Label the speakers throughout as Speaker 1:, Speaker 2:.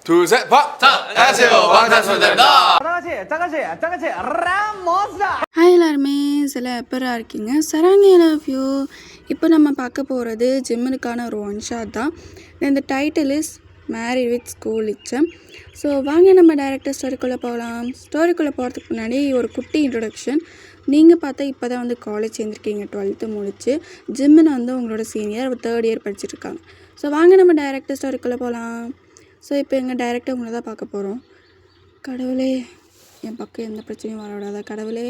Speaker 1: 둘, 셋, 박! 자, 안녕하세요. 방탄소년단입니다.
Speaker 2: Hi எல்லாருமே சில பேராக இருக்கீங்க. Saranya love you. இப்போ நம்ம பார்க்க போகிறது ஜிம்முக்கான ஒரு ஒன் ஷாட் தான். இந்த title is married with school இச்சம். ஸோ வாங்க நம்ம டைரக்டர் ஸ்டோரிக்குள்ளே போகலாம். ஸ்டோரிக்குள்ளே போகிறதுக்கு முன்னாடி ஒரு குட்டி இன்ட்ரொடக்ஷன். நீங்கள் பார்த்தா இப்போ தான் வந்து காலேஜ் சேர்ந்துருக்கீங்க, 12th முடிச்சு. ஜிம்முன்னு வந்து உங்களோட சீனியர் 3rd இயர் படிச்சுட்ருக்காங்க. ஸோ வாங்க நம்ம டைரக்டர் ஸ்டோரிக்குள்ளே போகலாம். ஸோ இப்போ எங்கள் டைரக்டர் உங்களை தான் பார்க்க போகிறோம். கடவுளே, என் பக்கம் எந்த பிரச்சனையும் வரவிடாதா கடவுளே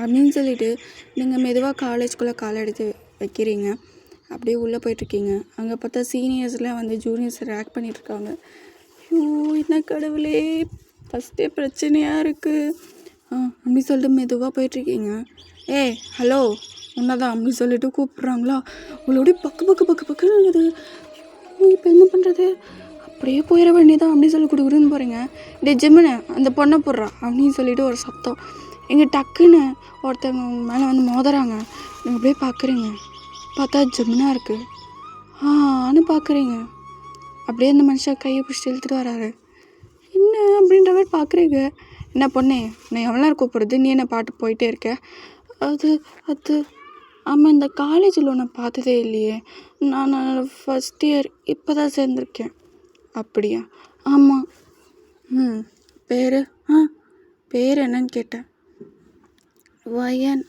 Speaker 2: அப்படின்னு சொல்லிட்டு நீங்கள் மெதுவாக காலேஜ்குள்ளே காலை எடுத்து வைக்கிறீங்க. அப்படியே உள்ளே போயிட்டுருக்கீங்க. அங்கே பார்த்தா சீனியர்ஸ்லாம் வந்து ஜூனியர்ஸ் ரேக் பண்ணிகிட்ருக்காங்க. ஐயோ என்ன கடவுளே, ஃபஸ்ட்டே பிரச்சனையாக இருக்குது அப்படி சொல்லிட்டு மெதுவாக போயிட்டுருக்கீங்க. ஹலோ உன்னை தான் அப்படி சொல்லிட்டு கூப்பிட்றாங்களா? உங்களோட பக்குன்னு இருக்குது. இப்போ என்ன பண்ணுறது? அப்படியே போயிட வேண்டியதான் அப்படின்னு சொல்லி கொடுக்குறதுன்னு போகிறீங்க. டே ஜிம்முன்னு அந்த பொண்ணை போடுறா அப்படின்னு சொல்லிட்டு ஒரு சத்தம். எங்கே டக்குன்னு ஒருத்தவங்க உங்கள் மேலே வந்து மோதுறாங்க. நீங்கள் அப்படியே பார்க்குறீங்க. பார்த்தா ஜிம்முனாக இருக்குது. ஆன்னு பார்க்குறீங்க. அப்படியே அந்த மனுஷன் கையை பிடிச்சிட்டு இழுத்துட்டு வராரு. என்ன அப்படின்ற மாதிரி பார்க்குறீங்க. என்ன பொண்ணே, நான் எவ்வளோ நேரம் கூப்பிட்றது, நீ என்ன பாட்டு போயிட்டே இருக்க? அது ஆமாம், இந்த காலேஜில் உன்னை பார்த்ததே இல்லையே. நான் ஃபஸ்ட் இயர் இப்போ தான் சேர்ந்துருக்கேன். அப்படியா? ஆமாம். பேர் பேர் என்னன்னு கேட்டேன். வயன்.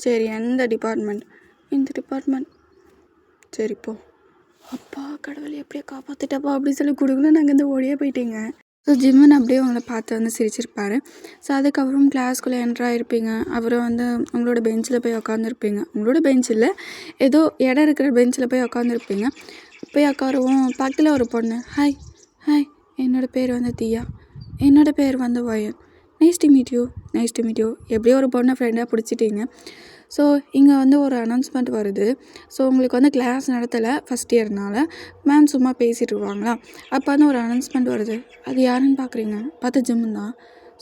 Speaker 2: சரி, எந்த டிபார்ட்மெண்ட்? இந்த டிபார்ட்மெண்ட். சரிப்போ. அப்பா கடவுளை எப்படியே காப்பாற்றிட்டப்பா அப்படின்னு சொல்லி கொடுக்கணும். நாங்கள் இந்த ஓடியே போயிட்டீங்க. ஸோ ஜிம்மன் அப்படியே உங்களை பார்த்து வந்து சிரிச்சிருப்பார். ஸோ அதுக்கப்புறம் கிளாஸ்குள்ளே என்ட்ராகிருப்பீங்க. அப்புறம் வந்து உங்களோட பெஞ்சில் போய் உட்காந்துருப்பீங்க. உங்களோட பெஞ்சில் ஏதோ இடம் இருக்கிற பெஞ்சில் போய் உட்காந்துருப்பீங்க. போய் உட்காருவோம். பக்கத்தில் ஒரு பொண்ணு. ஹாய் என்னோடய பேர் வந்து தியா. என்னோடய பேர் வந்து Vayan. Nice to meet you. எப்படியோ ஒரு பொண்ணை ஃப்ரெண்டாக பிடிச்சிட்டிங்க. ஸோ இங்கே வந்து ஒரு அனௌன்ஸ்மெண்ட் வருது. ஸோ உங்களுக்கு வந்து கிளாஸ் நடத்தலை ஃபஸ்ட் இயர்னால், மேம் சும்மா பேசிகிட்டு இருவாங்களா, அப்போ வந்து ஒரு அனௌன்ஸ்மெண்ட் வருது. அது யாருன்னு பார்க்குறீங்க? பார்த்து ஜிம்மு தான்.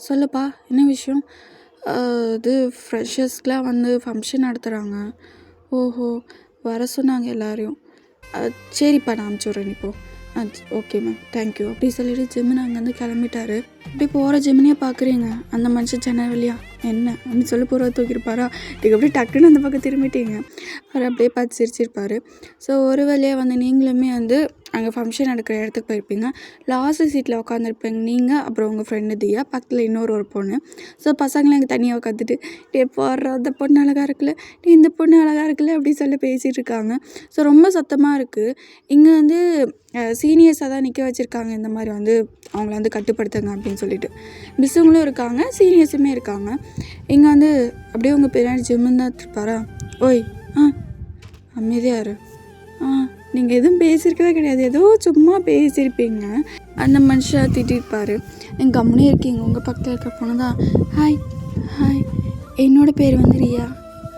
Speaker 2: சொல்லுப்பா, என்ன விஷயம்? இது ஃப்ரெஷர்ஸ்க்கெலாம் வந்து ஃபங்க்ஷன் நடத்துகிறாங்க. ஓஹோ, வர சொன்னாங்க எல்லோரையும். சரிப்பா, நான் அனுப்பிச்சி இப்போது. ஓகே மேம், தேங்க்யூ அப்படி சொல்லிட்டு ஜிம்முன்னு அங்கேருந்து கிளம்பிட்டாரு. அப்படி போகிற ஜிம்முனையே பார்க்குறீங்க. அந்த மனுஷன் ஜன்னல் வழியா என்ன அப்படின்னு சொல்லி போகிற தூக்கியிருப்பாரா? நீங்கள் அப்படியே டக்குன்னு அந்த பக்கம் திரும்பிட்டீங்க. அவர் அப்படியே பார்த்து சிரிச்சிருப்பார். ஸோ ஒரு வழியாக வந்து நீங்களுமே வந்து அங்கே ஃபங்க்ஷன் நடக்கிற இடத்துக்கு போயிருப்பீங்க. லாஸ்ட் சீட்டில் உட்காந்துருப்பீங்க நீங்கள், அப்புறம் உங்கள் ஃப்ரெண்டு தியா, பக்கத்தில் இன்னொரு பொண்ணு. ஸோ பசங்களாம் இங்கே தனியாக உட்காந்துட்டு போடுற அந்த பொண்ணு அழகாக இருக்குல்ல, இந்த பொண்ணு அழகாக இருக்குல்ல அப்படின்னு சொல்லி பேசிகிட்டு இருக்காங்க. ஸோ ரொம்ப சத்தமாக இருக்குது. இங்கே வந்து சீனியர்ஸாக தான் நிற்க வச்சுருக்காங்க. இந்த மாதிரி வந்து அவங்கள வந்து கட்டுப்படுத்துங்க அப்படின்னு சொல்லிட்டு மிஸ்ஸுங்களும் இருக்காங்க, சீனியர்ஸுமே இருக்காங்க. இங்கே வந்து அப்படியே உங்கள் பின்னாடி ஜிம்முன்னு தான் இருப்பாரா? ஓய் அமைதியாக இரு. நீங்கள் எதுவும் பேசியிருக்கவே கிடையாது, ஏதோ சும்மா பேசியிருப்பீங்க. அந்த மனுஷன் திட்டிருப்பார். நீங்கள் கம்முனே இருக்கீங்க. உங்கள் பக்கத்தில் இருக்க பொண்ணு தான். ஹாய் என்னோடய பேர் வந்து Riya.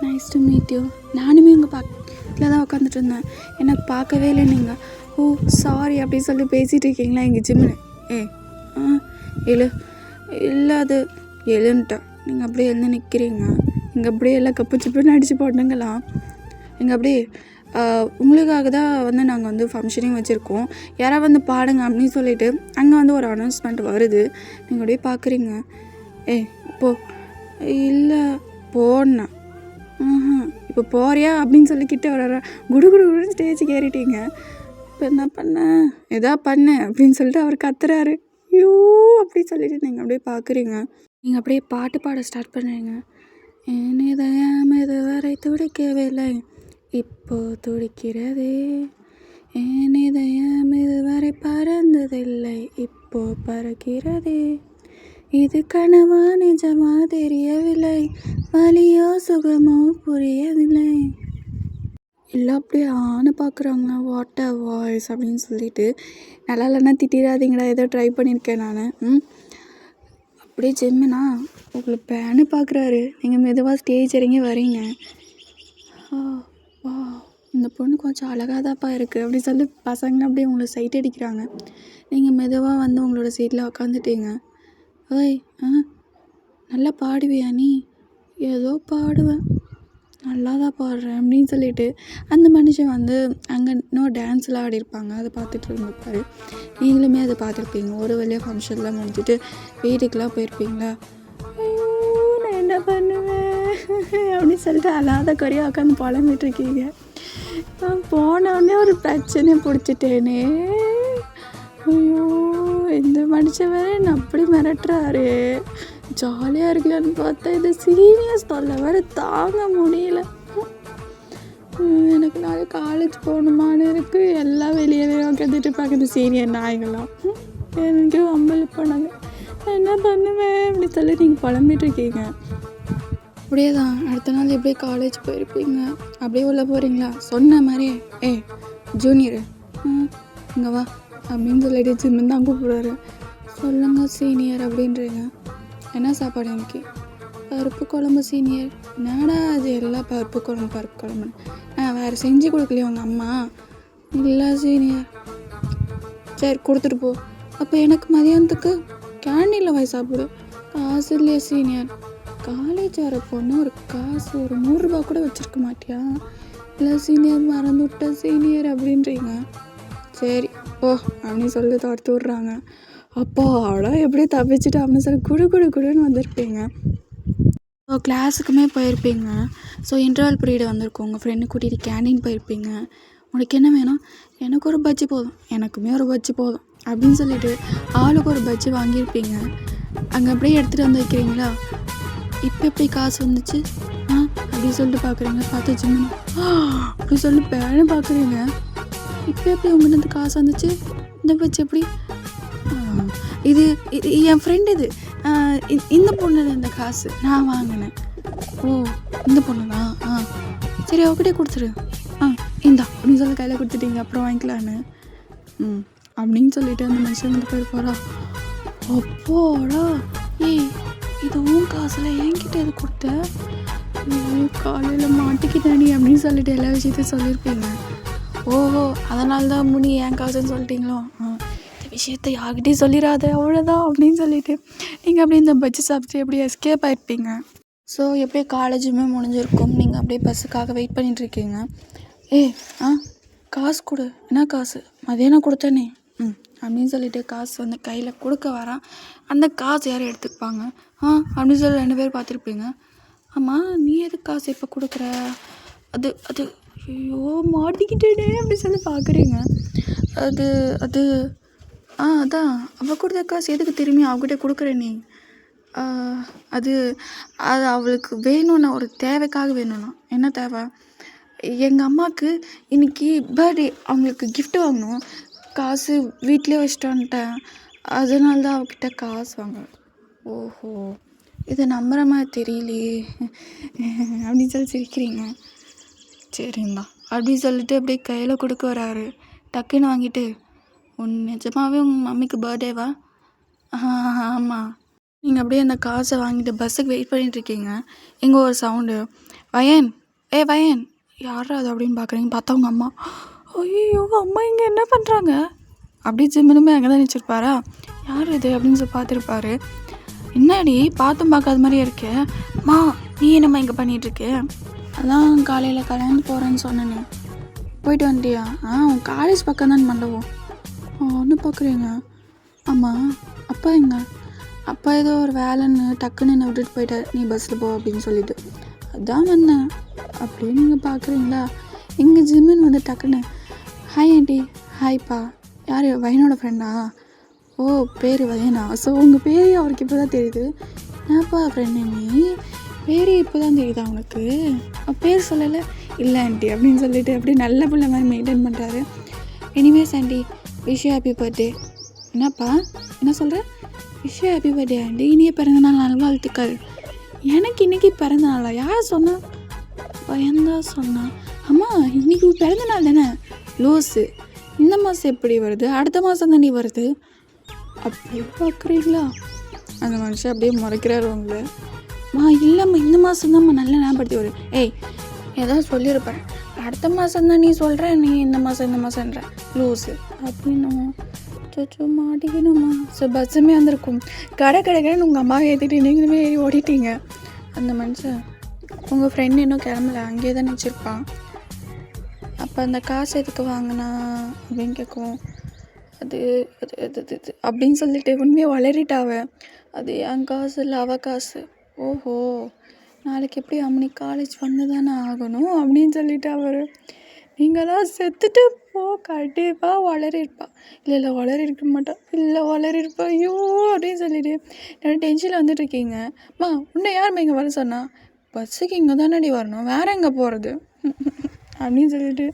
Speaker 2: Nice to meet you. நானுமே உங்கள் பக்கத்தில் தான் உட்காந்துட்டு இருந்தேன், எனக்கு பார்க்கவே இல்லை நீங்கள். ஓ சாரி அப்படின்னு சொல்லி பேசிகிட்டு இருக்கீங்களா எங்கள் ஜிம்மில்? இல்லை அது எழுன்ட்டேன். நீங்கள் அப்படியே எழுந்து நிற்கிறீங்க. இங்கே அப்படியே எல்லாம் கப்பு சிப்புன்னு அடித்து போட்டுங்களாம். இங்கே அப்படியே உங்களுக்காக தான் வந்து நாங்கள் வந்து ஃபங்க்ஷனையும் வச்சுருக்கோம், யாராவது வந்து பாடுங்க அப்படின்னு சொல்லிட்டு அங்கே வந்து ஒரு அனௌன்ஸ்மெண்ட் வருது. நீங்கள் அப்படியே பார்க்குறீங்க. போ. இல்லை போனேன். இப்போ போறியா அப்படின்னு சொல்லிக்கிட்டு வர குடுகுடுன்னு ஸ்டேஜுக்கு ஏறிட்டீங்க. இப்போ என்ன பண்ண, எதா பண்ணு அப்படின்னு சொல்லிட்டு அவர் கத்துறாரு. ஐயோ அப்படின்னு சொல்லிட்டு நீங்கள் அப்படியே பார்க்குறீங்க. நீங்கள் அப்படியே பாட்டு பாட ஸ்டார்ட் பண்ணுறீங்க. என் இதயம் இதுவரை துடிக்கவில்லை, இப்போ துடிக்கிறதே. என் இதயம் இதுவரை பறந்ததில்லை, இப்போ பறக்கிறதே. இது கனவா நிஜமா தெரியவில்லை, வலியோ சுகமோ புரியவில்லை. எல்லாம் அப்படியே பார்க்குறாங்க. வாட் அ வாய்ஸ் அப்படின்னு சொல்லிட்டு. நல்லா இல்லைன்னா திட்டிடாதீங்கடா, ஏதோ ட்ரை பண்ணியிருக்கேன் நான். அப்படியே ஜிம்முனா உங்களை பேனு பார்க்குறாரு. நீங்கள் மெதுவாக ஸ்டேஜ் இறங்கி வரீங்க. வா, இந்த பொண்ணு கொஞ்சம் அழகாக தான்ப்பா இருக்குது அப்படின்னு சொல்லி பசங்க அப்படியே உங்களை சைட் அடிக்கிறாங்க. நீங்கள் மெதுவாக வந்து உங்களோட சீட்டில் உக்காந்துட்டீங்க. ஓய் நல்லா பாடுவியா நீ? ஏதோ பாடுவேன். நல்லா தான் பாடுறேன் அப்படின்னு சொல்லிட்டு அந்த மனுஷன் வந்து அங்கே இன்னும் டான்ஸ்லாம் ஆடிருப்பாங்க. அதை பார்த்துட்டு இருந்திருப்பாரு. நீங்களுமே அதை பார்த்துருப்பீங்க. ஒரு வழியாக ஃபங்க்ஷன்லாம் முடிஞ்சுட்டு வீட்டுக்கெலாம் போயிருப்பீங்களா? ஐயோ நான் என்ன பண்ணுவேன் அப்படின்னு சொல்லிட்டு அழாத குறையாக உட்காந்து புலம்பிட்டுருக்கீங்க. நான் போனோடனே ஒரு பிரச்சனையை பிடிச்சிட்டேனே. ஐயோ இந்த மனுஷன் வேற என்ன அப்படி மிரட்டுறாரு. ஜாலியாக இருக்கலான்னு பார்த்தா இது சீரியஸ் தொல்லை வேறு தாங்க முடியல. எனக்கு நாளை காலேஜ் போகணுமான்னு இருக்குது. எல்லாம் வெளியவே உட்காந்துட்டு பார்க்குறது சீனியர் நாய்களாம். எனக்கு அம்பல் போனாங்க. என்ன பண்ணுவேன் அப்படி சொல்லி நீங்கள் புலம்பிட்டுருக்கீங்க. அப்படியே தான் அடுத்த நாள் எப்படியே காலேஜ் போயிருப்பீங்க. அப்படியே உள்ள போகிறீங்களா? சொன்ன மாதிரியே ஜூனியரு இங்கே வா அப்படின்னு சொல்லிட்டு ஜிம்முன்னு தான் கூப்பிடுவாரு. சொல்லுங்கள் சீனியர் அப்படின்றீங்க. என்ன சாப்பாடு எனக்கு? பருப்பு குழம்பு சீனியர். என்னடா அது எல்லாம் பருப்பு குழம்பு வேறு செஞ்சு கொடுக்கலையே உங்கள் அம்மா? இல்லை சீனியர். சரி கொடுத்துட்டு போ. அப்போ எனக்கு மதியானத்துக்கு கேண்டீனில் போய் சாப்பிடு. காசு இல்லையா சீனியர்? காலேஜ் வர பொண்ணு ஒரு காசு ஒரு 100 ரூபா கூட வச்சுருக்க மாட்டியா? இல்லை சீனியர் மறந்து விட்ட சீனியர் அப்படின்றீங்க. சரி ஓ அப்படின்னு சொல்லி துரத்து விட்றாங்க. அப்பாடா எப்படி தப்பிச்சுட்டு அப்படின்னு சொல்லி குடுன்னு வந்திருப்பீங்க. ஸோ கிளாஸுக்குமே போயிருப்பீங்க. ஸோ இன்டர்வல் பீரியட் வந்திருக்கும். உங்கள் ஃப்ரெண்டு கூட்டிகிட்டு கேண்டீன் போயிருப்பீங்க. உனக்கு என்ன வேணும்? எனக்கு ஒரு பஜ்ஜி போதும். எனக்குமே ஒரு பஜ்ஜி போதும் அப்படின்னு சொல்லிட்டு ஆளுக்கு ஒரு பஜ்ஜி வாங்கியிருப்பீங்க. அங்கே அப்படியே எடுத்துகிட்டு வந்து வைக்கிறீங்களா? இப்போ எப்படி காசு வந்துச்சு அப்படின்னு சொல்லிட்டு பார்க்குறீங்க. பார்த்து ஜிம்மு அப்படி சொல்லி பேனு பார்க்குறீங்க. இப்போ எப்படி உங்கள்கிட்ட காசு வந்துச்சு? இந்த பஜ்ஜி எப்படி? இது என் ஃப்ரெண்டு. இது இந்த பொண்ணு இந்த காசு நான் வாங்கினேன். ஓ இந்த பொண்ணு தான். சரி அவகிட்டே கொடுத்துரு. இந்தா அப்படின்னு சொல்லி கையில் கொடுத்துட்டீங்க. அப்புறம் வாங்கிக்கலான்னு அப்படின்னு சொல்லிட்டு அந்த மனுஷன் வந்து போயிருப்பாரா? அப்போடா இதுவும் காசில் என்கிட்ட இது கொடுத்த காலையில் மாட்டிக்கிட்டானி அப்படின்னு சொல்லிட்டு எல்லா விஷயத்தையும் சொல்லியிருப்பீங்க. ஓஹோ அதனால தான் முடி ஏன் காசுன்னு சொல்லிட்டீங்களோ? விஷயத்தை யார்கிட்டையும் சொல்லிடாத அவ்வளோதான் அப்படின்னு சொல்லிட்டு நீங்கள் அப்படியே இந்த பஸ்ஸு சாப்பிட்டு அப்படியே எஸ்கேப் ஆகிருப்பீங்க. ஸோ எப்படியே காலேஜுமே முடிஞ்சிருக்கும். நீங்கள் அப்படியே பஸ்ஸுக்காக வெயிட் பண்ணிட்டுருக்கீங்க. காசு கொடு. என்ன காசு? மதியானம் கொடுத்தனே அப்படின்னு சொல்லிட்டு காசு வந்து கையில் கொடுக்க வரான். அந்த காசு யாரும் எடுத்துப்பாங்க அப்படின்னு சொல்லி 2 பேர் பார்த்துருப்பீங்க. ஆமாம் நீ எதுக்கு காசு இப்போ கொடுக்குற? அது அது ஐயோ மாட்டிக்கிட்டேனே அப்படின்னு சொல்லி பார்க்குறீங்க. அது அதான் அவள் கொடுத்த காசு எதுக்கு திரும்பி அவகிட்ட கொடுக்குற நீ? அது அவளுக்கு வேணும்னா ஒரு தேவைக்காக வேணும்னா. என்ன தேவை? எங்கள் அம்மாவுக்கு இன்றைக்கி பர்த்டே, அவங்களுக்கு கிஃப்ட் வாங்கணும். காசு வீட்டிலே வச்சுட்டு வந்துட்டேன். அதனால தான் அவகிட்ட காசு வாங்குவேன். ஓஹோ இதை நம்புகிற மாதிரி தெரியலையே அப்படின்னு சொல்லி சிரிக்கிறீங்க. சரிங்களா அப்படின்னு சொல்லிட்டு அப்படியே கையில் கொடுக்க வராரு. டக்குன்னு வாங்கிட்டு நிஜமாகவே உங்கள் மம்மிக்கு பர்த்டேவா? ஆமாம். நீங்கள் அப்படியே அந்த காசை வாங்கிட்டு பஸ்ஸுக்கு வெயிட் பண்ணிட்டுருக்கீங்க. இங்கே ஒரு சவுண்டு, வயன் வயன் யாரா அது அப்படின்னு பார்க்குறீங்க. பார்த்தா உங்கள் அம்மா. ஐயோ அம்மா இங்கே என்ன பண்ணுறாங்க? அப்படியே ஜிம்முனுமே அங்கே தான் நினச்சிருப்பாரா? யார் இது அப்படின்னு சொல்லி பார்த்துருப்பாரு. என்னடி பார்த்தும் பார்க்காத மாதிரியே இருக்கே. அம்மா நீ என்னம்மா இங்கே பண்ணிகிட்ருக்கே? அதான் காலையில் கல்யாணம் போகிறேன்னு சொன்னேன்னு. போயிட்டு வந்துட்டியா? உன் காலேஜ் பக்கம் தான் மண்டபம். ஒன்று பார்க்குறீங்க. ஆமாம் அப்பா எங்க? அப்பா ஏதோ ஒரு வேலைன்னு டக்குன்னு என்னை விட்டுட்டு போயிட்டார். நீ பஸ்ஸில் போ அப்படின்னு சொல்லிட்டு அதான் வந்தேன் அப்படின்னு நீங்கள் பார்க்குறீங்களா? எங்கள் ஜிம்முன்னு வந்து டக்குன்னு ஹாய் ஆண்டி. ஹாய்ப்பா. யார்? வயனோட ஃப்ரெண்டா? ஓ பேர் வயனா? ஸோ உங்கள் பேரே அவருக்கு இப்போ தான் தெரியுது. ஏன்ப்பா ஃப்ரெண்டு நீ? பேரே இப்போ தான் தெரியுதா உனக்கு? பேர் சொல்லலை? இல்லை ஆண்டி அப்படின்னு சொல்லிட்டு அப்படியே நல்ல பிள்ளை மாதிரி மெயின்டைன் பண்ணுறாரு. Anyways aunty wish happy birthday. என்னப்பா என்ன சொல்கிற? Wish happy birthday aunty. இனிய பிறந்தநாள் நல்வாழ்த்துக்கள். எனக்கு இன்றைக்கி பிறந்த நாளா? யார் சொன்னா? பயந்தான் சொன்னான். அம்மா இன்றைக்கி பிறந்த நாள் தானே லூஸு. இந்த மாதம் எப்படி வருது? அடுத்த மாதம் தாண்டி வருது. அப்படி பார்க்குறீங்களா? அந்த மனுஷன் அப்படியே முறைக்கிறாரு உங்களை. இல்லைம்மா இந்த மாதம் தான்ம்மா நல்லா ஞாபகப்படுத்தி வரும். ஏதாவது சொல்லியிருப்பேன். அடுத்த மாதம் தான் நீ சொல்கிற, நீ இந்த மாதம்ன்ற லூஸு அப்படின்னு சச்சோ மாட்டிக்கணுமா? ஸோ பஸ்ஸுமே வந்திருக்கும். கடைன்னு உங்கள் அம்மாவை ஏற்றிட்டு நீங்களுமே ஏறி ஓடிட்டீங்க. அந்த மனுஷன் உங்கள் ஃப்ரெண்ட் இன்னும் கிளம்பல, அங்கேயே தான் வச்சுருப்பான். அப்போ அந்த காசு எதுக்கு வாங்கினா அப்படின்னு கேட்கும். அது அது அது அது அது அப்படின்னு சொல்லிட்டு உண்மையாக வளரிட்டாவ. அது என் காசு இல்லை, அவள் காசு. ஓஹோ, நாளைக்கு எப்படி அம்மனி காலேஜ் வந்து தானே ஆகணும் அப்படின்னு சொல்லிட்டு அவர், நீங்களாம் செத்துட்டு போ, கண்டிப்பாக வளரிருப்பா. இல்லை வளரி இருக்க மாட்டா, இல்லை வளரிருப்பா, ஐயோ அப்படின்னு சொல்லிட்டு நான் டென்ஷனில் வந்துட்டு இருக்கீங்க. அம்மா உன்னை யாரும்மா இங்கே வர சொன்னா? பஸ்ஸுக்கு இங்கே தானடி வரணும், வேறு எங்கே போகிறது அப்படின்னு சொல்லிட்டு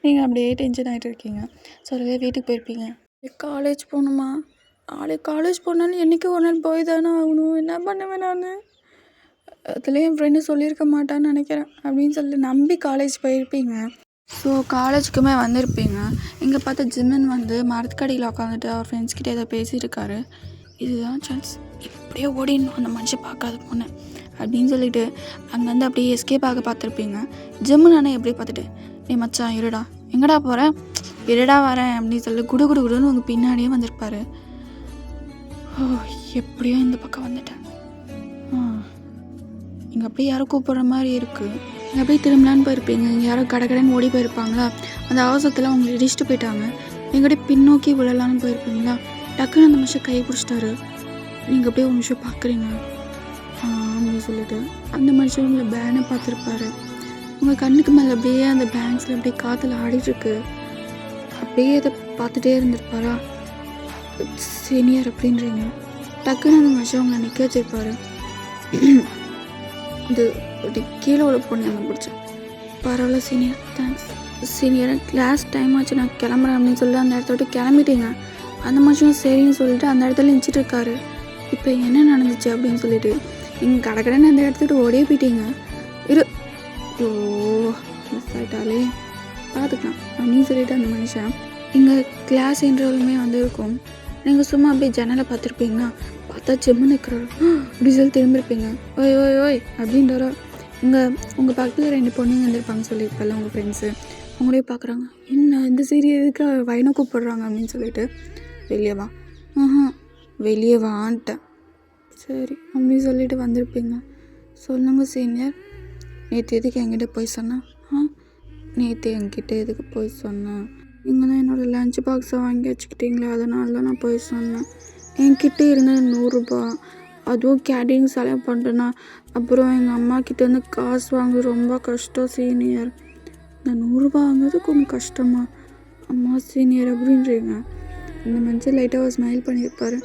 Speaker 2: நீங்கள் அப்படியே டென்ஷன் ஆகிட்டு இருக்கீங்க. சொல்லவே வீட்டுக்கு போயிருப்பீங்க. காலேஜ் போகணுமா? நாளைக்கு காலேஜ் போனாலும் என்றைக்கு ஒரு நாள் போய் தானே ஆகணும், என்ன பண்ணுவேன் நான்? அதில் என் ஃப்ரெண்டு சொல்லியிருக்க மாட்டான்னு நினைக்கிறேன் அப்படின்னு சொல்லிட்டு நம்பி காலேஜ் போயிருப்பீங்க. ஸோ காலேஜுக்குமே வந்திருப்பீங்க. இங்கே பார்த்தா ஜிம்மன் வந்து மரத்துக்கடியில் உட்காந்துட்டு அவர் ஃப்ரெண்ட்ஸ்கிட்ட ஏதோ பேசியிருக்காரு. இதுதான் சான்ஸ், இப்படியே ஓடிடணும் அந்த மனுஷன் பார்க்காத பொண்ணு அப்படின்னு சொல்லிட்டு அங்கேருந்து அப்படியே எஸ்கேப் ஆக பார்த்துருப்பீங்க. ஜிம்மன் ஆனால் எப்படி பார்த்துட்டு, நீ மச்சான் இருடா, எங்கடா போகிறேன், இருடா வரேன் அப்படின்னு சொல்லி குடு குடு குடுன்னு உங்கள் பின்னாடியே வந்திருப்பாரு. ஓ, எப்படியோ இந்த பக்கம் வந்துட்டேன். இங்கே அப்படியே யாரோ கூப்பிட்ற மாதிரி இருக்குது. இங்கே அப்படியே திரும்பலான்னு போயிருப்பீங்க. இங்கே யாரோ கடைன்னு ஓடி போயிருப்பாங்களா, அந்த அவசரத்தில் அவங்க இடிச்சுட்டு போயிட்டாங்க. எங்கிட்டே பின்னோக்கி விழலான்னு போயிருப்பீங்களா, டக்குன்னு அந்த மனுஷன் கை பிடிச்சிட்டாரு. நீங்கள் அப்படியே ஒரு நிமிஷம் பார்க்குறீங்க அப்படின்னு சொல்லிட்டு அந்த மனுஷன் உங்களை பேனை பார்த்துருப்பாரு. உங்கள் கண்ணுக்கு மேலே அப்படியே அந்த பேங்க்ஸில் அப்படியே காற்றுல ஆடிட்டுருக்கு. அப்படியே அதை பார்த்துட்டே இருந்திருப்பாரா, சீனியர் அப்படின்றீங்க. டக்குன்னு அந்த மனுஷன் உங்களை நிற்க வச்சிருப்பாரு. இது அப்படி கீழே ஒரு பொண்ணு என்ன பிடிச்சேன், பரவாயில்ல senior, thanks senior, class time ஆச்சு நான் கிளம்புறேன் அப்படின்னு சொல்லிட்டு அந்த இடத்த விட்டு கிளம்பிட்டீங்க. அந்த மனுஷன் சரின்னு சொல்லிட்டு அந்த இடத்துல நினச்சிட்டு இருக்காரு. இப்போ என்ன நடந்துச்சு அப்படின்னு சொல்லிட்டு நீங்கள் கடைன்னு அந்த இடத்துட்டு ஓடியே போயிட்டீங்க. ஓ மிஸ் ஆகிட்டாலே பார்த்துக்கலாம் அப்படின்னு சொல்லிட்டு அந்த மனுஷன் இங்கே கிளாஸ் இன்டர்வலுமே வந்திருக்கும். நீங்கள் சும்மா அப்படியே ஜன்னலை பார்த்துருப்பீங்கன்னா பார்த்தா ஜிம்மு நிற்கிறாரு. அப்படி சொல்லி திரும்பியிருப்பீங்க. ஓய் ஓய் ஓய் அப்படின்றாரா. இங்கே உங்கள் பக்கத்தில் 2 பொண்ணுங்க வந்திருப்பாங்க சொல்லியிருப்பல உங்கள் ஃப்ரெண்ட்ஸு. அவங்களே பார்க்குறாங்க, என்ன இந்த சீரியலுக்கு வயனை கூப்பிட்றாங்க அப்படின்னு சொல்லிட்டு வெளியே வா, வெளியே வான்ட்டேன், சரி அப்படின்னு சொல்லிட்டு வந்திருப்பீங்க. சொல்லுங்கள் சீனியர், நேற்று எதுக்கு என்கிட்ட போய் சொன்னேன்? நேற்று என்கிட்ட எதுக்கு போய் சொன்னேன்? நீங்கள் தான் என்னோடய லஞ்ச் பாக்ஸை வாங்கி வச்சுக்கிட்டீங்களே, அதனால தான் நான் போய் சொன்னேன். என்கிட்ட இருந்தது 100 ரூபா, அதுவும் கேட்டரிங் செலவு பண்ணுறேன்னா அப்புறம் எங்கள் அம்மா கிட்டேருந்து காசு வாங்க ரொம்ப கஷ்டம் சீனியர். இந்த 100 ரூபா வாங்குறது கொஞ்சம் கஷ்டமா அம்மா சீனியர் அப்படின்றீங்க. இந்த மனுஷன் லைட்டாக ஒரு ஸ்மைல் பண்ணியிருப்பாரு.